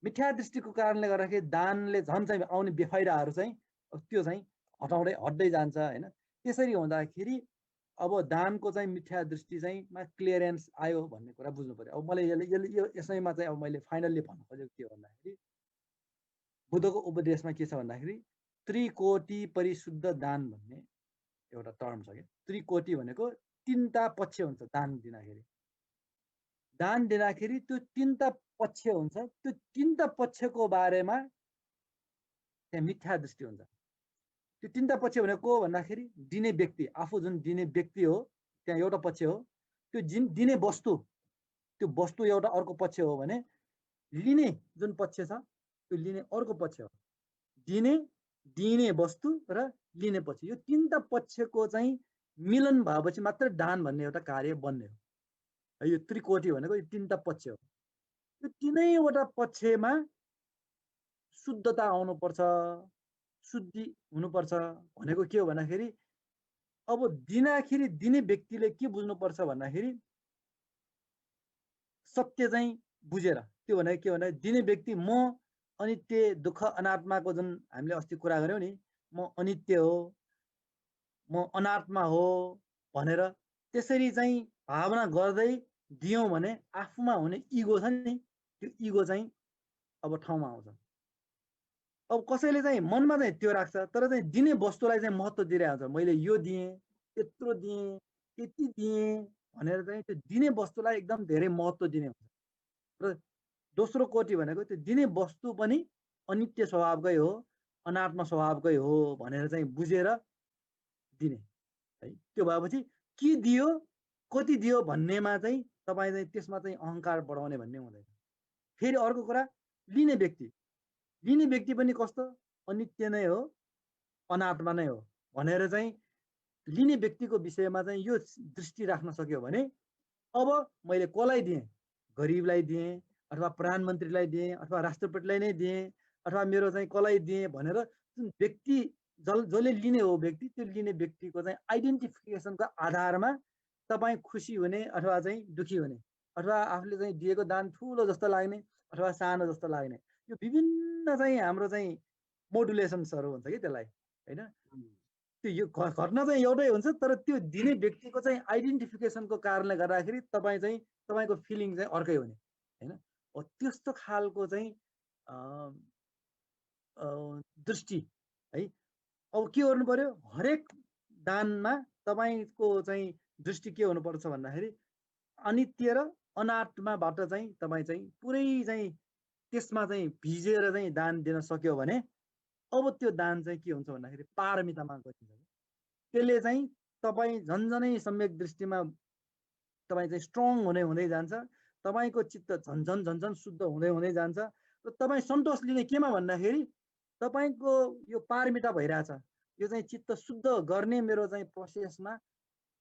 मिथ्या दृष्टिको कारणले गर्दाखेरि दानले झन् चाहिँ आउने बेफाइदाहरू चाहिँ त्यो चाहिँ हट्दै जान्छ होइन। त्यसरी हुँदाखेरि अब दानको चाहिँ मिथ्या दृष्टि चाहिँ मा क्लियरेन्स आयो भन्ने कुरा बुझ्नु पर्यो। अब मलाई यसैमा चाहिँ अब मैले फाइनल्ली भन्नु खोजेको के भन्दाखेरि बुद्धको उपदेशमा के छ भन्दाखेरि त्रिकोटी परिशुद्ध दान भन्ने एउटा टर्म छ क्या। त्रिकोटी भनेको तिनवटा पक्ष हुन्छ दान दिँदाखेरि। दान दिँदाखेरि त्यो तिनवटा पक्ष हुन्छ, त्यो तिनवटा पक्षको बारेमा त्यहाँ मिथ्या दृष्टि हुन्छ। त्यो तिनवटा पक्ष भनेको भन्दाखेरि दिने व्यक्ति आफू जुन दिने व्यक्ति हो त्यहाँ एउटा पक्ष हो, त्यो दिने वस्तु त्यो वस्तु एउटा अर्को पक्ष हो भने लिने जुन पक्ष छ त्यो लिने अर्को पक्ष हो, दिने वस्तु र लिने पक्ष, यो तीनटा पक्षको चाहिँ मिलन भएपछि मात्र दान भन्ने एउटा कार्य बन्ने हो। यो त्रिकोटी भनेको यो तीनटा पक्ष हो। यो तीनैवटा पक्षमा शुद्धता आउनुपर्छ, शुद्धि हुनुपर्छ भनेको के हो भन्दाखेरि अब दिनाखेरि दिने व्यक्तिले के बुझ्नुपर्छ भन्दाखेरि सत्य चाहिँ बुझेर, त्यो भनेको के भने दिने व्यक्ति म अनित्य दुःख अनात्माको जुन हामीले अस्ति कुरा गऱ्यौँ नि, म अनित्य हो, म अनात्मा हो भनेर त्यसरी चाहिँ भावना गर्दै दियौँ भने आफूमा हुने इगो छ नि, त्यो इगो चाहिँ अब ठाउँमा आउँछ। अब कसैले चाहिँ मनमा चाहिँ त्यो राख्छ, तर चाहिँ दिने वस्तुलाई चाहिँ महत्त्व दिइरहेको हुन्छ। मैले यो दिएँ, यत्रो दिएँ, यति दिएँ भनेर चाहिँ त्यो दिने वस्तुलाई एकदम धेरै महत्त्व दिने हुन्छ। र दोस्रो कोटी भनेको त्यो दिने वस्तु पनि अनित्य स्वभावकै हो, अनात्म स्वभावकै हो भनेर चाहिँ बुझेर दिने है। त्यो भएपछि के दियो, कति दियो भन्नेमा चाहिँ तपाईँ चाहिँ त्यसमा चाहिँ अहङ्कार बढाउने भन्ने हुँदैन। फेरि अर्को कुरा, लिने व्यक्ति पनि कस्तो अनित्य नै हो, अनात्मा नै हो भनेर चाहिँ लिने व्यक्तिको विषयमा चाहिँ यो दृष्टि राख्न सक्यो भने अब मैले कसलाई दिएँ, गरिबलाई दिएँ अथवा प्रधानमन्त्रीलाई दिएँ अथवा राष्ट्रपतिलाई नै दिएँ अथवा मेरो चाहिँ कसलाई दिएँ भनेर जुन व्यक्ति जसले लिने हो व्यक्ति, त्यो लिने व्यक्तिको चाहिँ आइडेन्टिफिकेसनको आधारमा तपाईँ खुसी हुने अथवा चाहिँ दुखी हुने अथवा आफूले चाहिँ दिएको दान ठुलो जस्तो लाग्ने अथवा सानो जस्तो लाग्ने, यो विभिन्न चाहिँ हाम्रो चाहिँ मोडुलेसन्सहरू हुन्छ कि त्यसलाई होइन। त्यो यो घटना चाहिँ एउटै हुन्छ, तर त्यो दिने व्यक्तिको चाहिँ आइडेन्टिफिकेसनको कारणले गर्दाखेरि तपाईँ चाहिँ तपाईँको फिलिङ चाहिँ अर्कै हुने होइन। त्यस्तो खालको चाहिँ दृष्टि है। अब के गर्नु पर्यो, हरेक दानमा तपाईँको चाहिँ दृष्टि के हुनुपर्छ भन्दाखेरि अनित्य र अनात्माबाट चाहिँ तपाईँ चाहिँ पुरै चाहिँ त्यसमा चाहिँ भिजेर चाहिँ दान दिन सक्यो भने अब त्यो दान चाहिँ के हुन्छ भन्दाखेरि पारमितामा गरिन्छ। त्यसले चाहिँ तपाईँ झन्झनै सम्यक दृष्टिमा तपाईँ चाहिँ स्ट्रङ हुँदै जान्छ, तपाईँको चित्त झन्झन शुद्ध हुँदै जान्छ र तपाईँ सन्तोष लिने केमा भन्दाखेरि तपाईँको यो पारमिता भइरहेछ, यो चाहिँ चित्त शुद्ध गर्ने मेरो चाहिँ प्रोसेसमा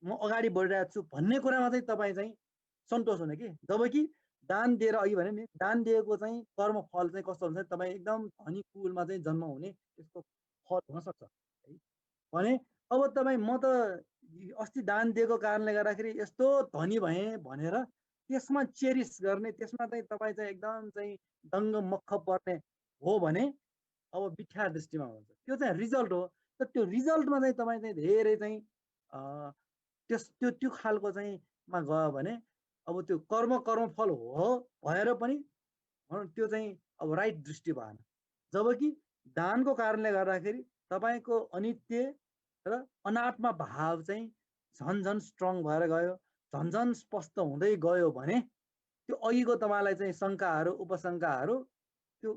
म अगाडि बढिरहेको छु भन्ने कुरामा चाहिँ तपाईँ चाहिँ सन्तोष हुने कि। जबकि दान दिएर अघि भने नि, दान दिएको चाहिँ कर्म फल चाहिँ कस्तो हुन्छ, तपाईँ एकदम धनी कुलमा चाहिँ जन्म हुने त्यसको फल हुनसक्छ है। भने अब तपाईँ म त अस्ति दान दिएको कारणले गर्दाखेरि यस्तो धनी भएँ भनेर त्यसमा चेरिस गर्ने, त्यसमा चाहिँ तपाईँ चाहिँ एकदम चाहिँ दङ्ग मक्ख पर्ने हो भने अब मिथ्या दृष्टिमा हुन्छ, त्यो चाहिँ रिजल्ट हो। तर त्यो रिजल्टमा चाहिँ तपाईँ चाहिँ धेरै चाहिँ त्यो खालको चाहिँ मा गयो भने अब त्यो कर्मफल हो भएर पनि त्यो चाहिँ अब राइट दृष्टि भएन। जबकि दानको कारणले गर्दाखेरि तपाईँको अनित्य र अनात्मा भाव चाहिँ झन्झन स्ट्रङ भएर गयो, झन्झन स्पष्ट हुँदै गयो भने त्यो अघिको तपाईँलाई चाहिँ शङ्काहरू उपशङ्काहरू त्यो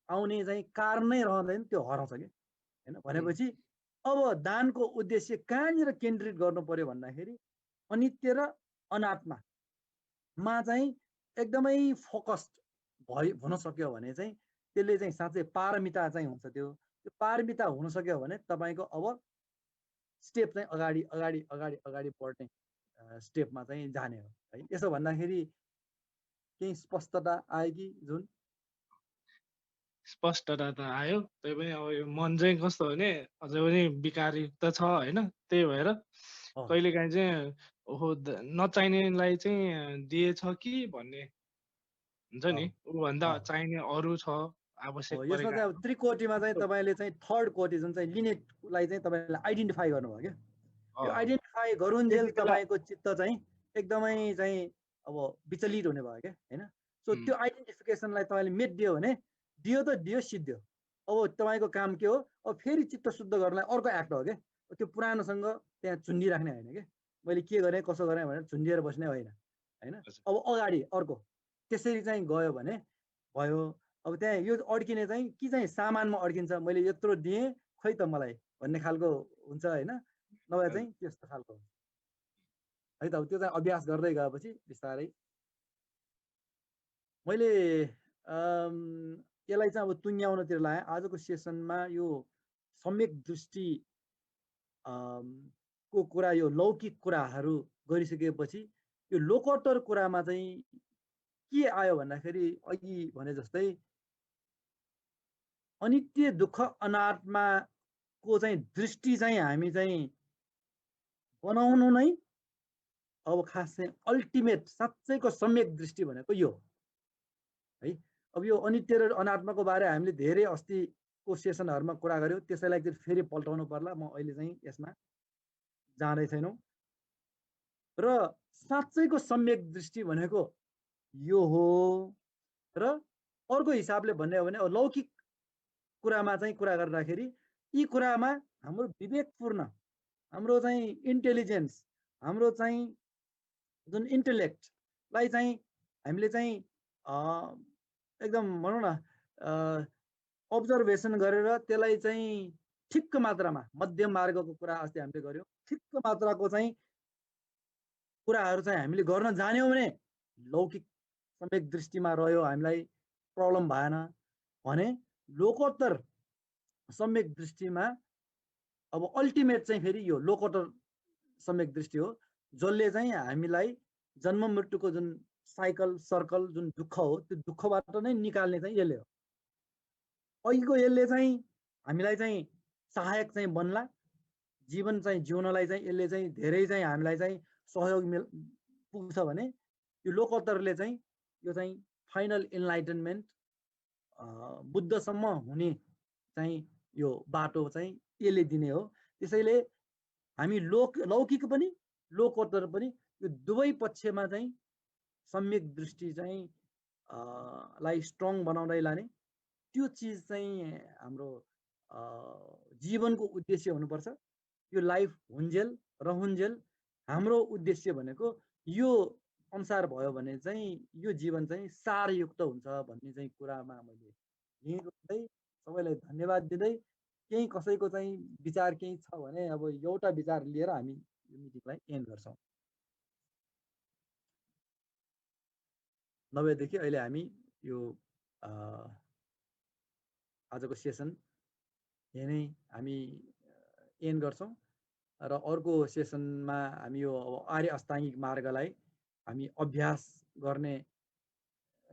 आउने चाहिँ कारण नै रहँदैन, त्यो हराउँछ कि होइन। भनेपछि अब दानको उद्देश्य कहाँनिर केन्द्रित गर्नु पर्यो भन्दाखेरि अनित्य र अनात्मामा चाहिँ एकदमै फोकस्ड हुन सक्यो भने चाहिँ त्यसले चाहिँ साँच्चै पारमिता चाहिँ हुन्छ। त्यो पारमिता हुन सक्यो भने तपाईँको अब स्टेप चाहिँ अगाडि बढ्ने स्टेपमा चाहिँ जाने हो है। यसो भन्दाखेरि केही स्पष्टता आयो कि? जुन स्पष्टता त आयो, त्यही पनि अब यो मन चाहिँ कस्तो भने अझै पनि विकारयुक्त छ होइन। त्यही भएर कहिलेकाहीँ चाहिँ ओहो नचाहिनेलाई चाहिँ दिएछ कि भन्ने हुन्छ नि, ऊभन्दा चाहिने अरू छ आवश्यक यसमा चाहिँ अब त्रिकोटीमा चाहिँ तपाईँले चाहिँ थर्ड कोटी जुन चाहिँ लिनेलाई चाहिँ तपाईँले आइडेन्टिफाई गर्नुभयो क्या। यो आइडेन्टिफाई गरुन्जेल तपाईँको चित्त चाहिँ एकदमै चाहिँ अब विचलित हुने भयो क्या होइन। सो त्यो आइडेन्टिफिकेसनलाई तपाईँले मेट दियो भने दियो त दियो सिद्धियो। अब तपाईँको काम के हो, अब फेरि चित्त शुद्ध गर्नलाई अर्को एक्ट हो क्या। त्यो पुरानोसँग त्यहाँ चुन्डी राख्ने होइन क्या, मैले के गरेँ कसो गरेँ भनेर झुन्डिएर बस्ने होइन होइन। अब अगाडि अर्को त्यसरी चाहिँ गयो भने भयो। अब त्यहाँ यो अड्किने चाहिँ कि चाहिँ सामानमा अड्किन्छ, मैले यत्रो दिएँ खोइ त मलाई भन्ने खालको हुन्छ होइन, नभए चाहिँ त्यस्तो खालको हुन्छ है त। अब त्यो चाहिँ अभ्यास गर्दै गएपछि बिस्तारै मैले यसलाई चाहिँ अब तुङ्ग्याउनतिर लाएँ। आजको सेसनमा यो सम्यक दृष्टि को कुरा, यो लौकिक कुराहरू गरिसकेपछि यो लोकोत्तर कुरामा चाहिँ के आयो भन्दाखेरि अघि भने जस्तै अनित्य दुःख अनात्माको चाहिँ दृष्टि चाहिँ हामी चाहिँ बनाउनु नै अब खास चाहिँ अल्टिमेट साँच्चैको सम्यक दृष्टि भनेको यो है। अब यो अनित्य र अनात्माको बारे हामीले धेरै अस्तिको सेसनहरूमा कुरा गर्यौँ, त्यसैलाई चाहिँ फेरि पल्टाउनु पर्ला। म अहिले चाहिँ यसमा जाँदै छैनौँ। र साँच्चैको सम्यक दृष्टि भनेको यो हो। र अर्को हिसाबले भन्ने हो भने अब लौकिक कुरामा चाहिँ कुरा गर्दाखेरि यी कुरामा हाम्रो विवेकपूर्ण, हाम्रो चाहिँ इन्टेलिजेन्स, हाम्रो चाहिँ जुन इन्टेलेक्टलाई चाहिँ हामीले चाहिँ एकदम भनौँ न अब्जर्भेसन गरेर त्यसलाई चाहिँ ठिक्क मात्रामा, मध्यम मार्गको कुरा अस्ति हामीले गर्यौँ, ठिक्क मात्राको चाहिँ कुराहरू चाहिँ हामीले गर्न जान्यौँ भने लौकिक सम्यक दृष्टिमा रह्यो, हामीलाई प्रब्लम भएन भने लोकोत्तर सम्यक दृष्टिमा अब अल्टिमेट चाहिँ फेरि यो लोकोत्तर सम्यक दृष्टि हो, जसले चाहिँ हामीलाई जन्म मृत्युको जुन साइकल सर्कल जुन दुःख हो त्यो दुःखबाट नै निकाल्ने चाहिँ यसले हो। अघिको यसले चाहिँ हामीलाई चाहिँ सहायक चाहिँ बन्ला, जीवन चाहिँ जिउनलाई चाहिँ यसले चाहिँ धेरै चाहिँ हामीलाई चाहिँ सहयोग पुग्छ भने यो लोकोत्तरले चाहिँ यो चाहिँ फाइनल इन्लाइटनमेन्ट बुद्धसम्म हुने चाहिँ यो बाटो चाहिँ यसले दिने हो। त्यसैले हामी लौकिक पनि लोकोत्तर पनि यो दुवै पक्षमा चाहिँ सम्यक दृष्टि चाहिँ लाई स्ट्रङ बनाउँदै लाने, त्यो चिज चाहिँ हाम्रो जीवनको उद्देश्य हुनुपर्छ। यो लाइफ हुन्जेल रहन्जेल हाम्रो उद्देश्य भनेको यो अनुसार भयो भने चाहिँ यो जीवन चाहिँ सारयुक्त हुन्छ भन्ने चाहिँ कुरामा मैले यहीँ रोक्दै सबैलाई धन्यवाद दिँदै केही कसैको चाहिँ विचार केही छ भने अब एउटा विचार लिएर हामी यो मिटिङलाई एन्ड गर्छौँ। नभएदेखि अहिले हामी यो आजको सेसन यही नै हामी एन्ड गर्छौँ र अर्को सेसनमा हामी यो आर्य अष्टाङ्गिक मार्गलाई हामी अभ्यास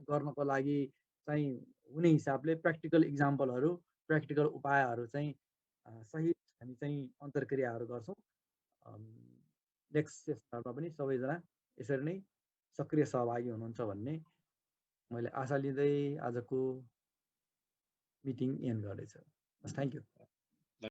गर्नको लागि चाहिँ हुने हिसाबले प्र्याक्टिकल इक्जाम्पलहरू, प्र्याक्टिकल उपायहरू चाहिँ सहित हामी चाहिँ अन्तर्क्रियाहरू गर्छौँ। नेक्स्ट सेसनमा पनि सबैजना यसरी नै सक्रिय सहभागी हुनुहुन्छ भन्ने मैले आशा लिँदै आजको मिटिङ एन्ड गर्दैछु। Thank you.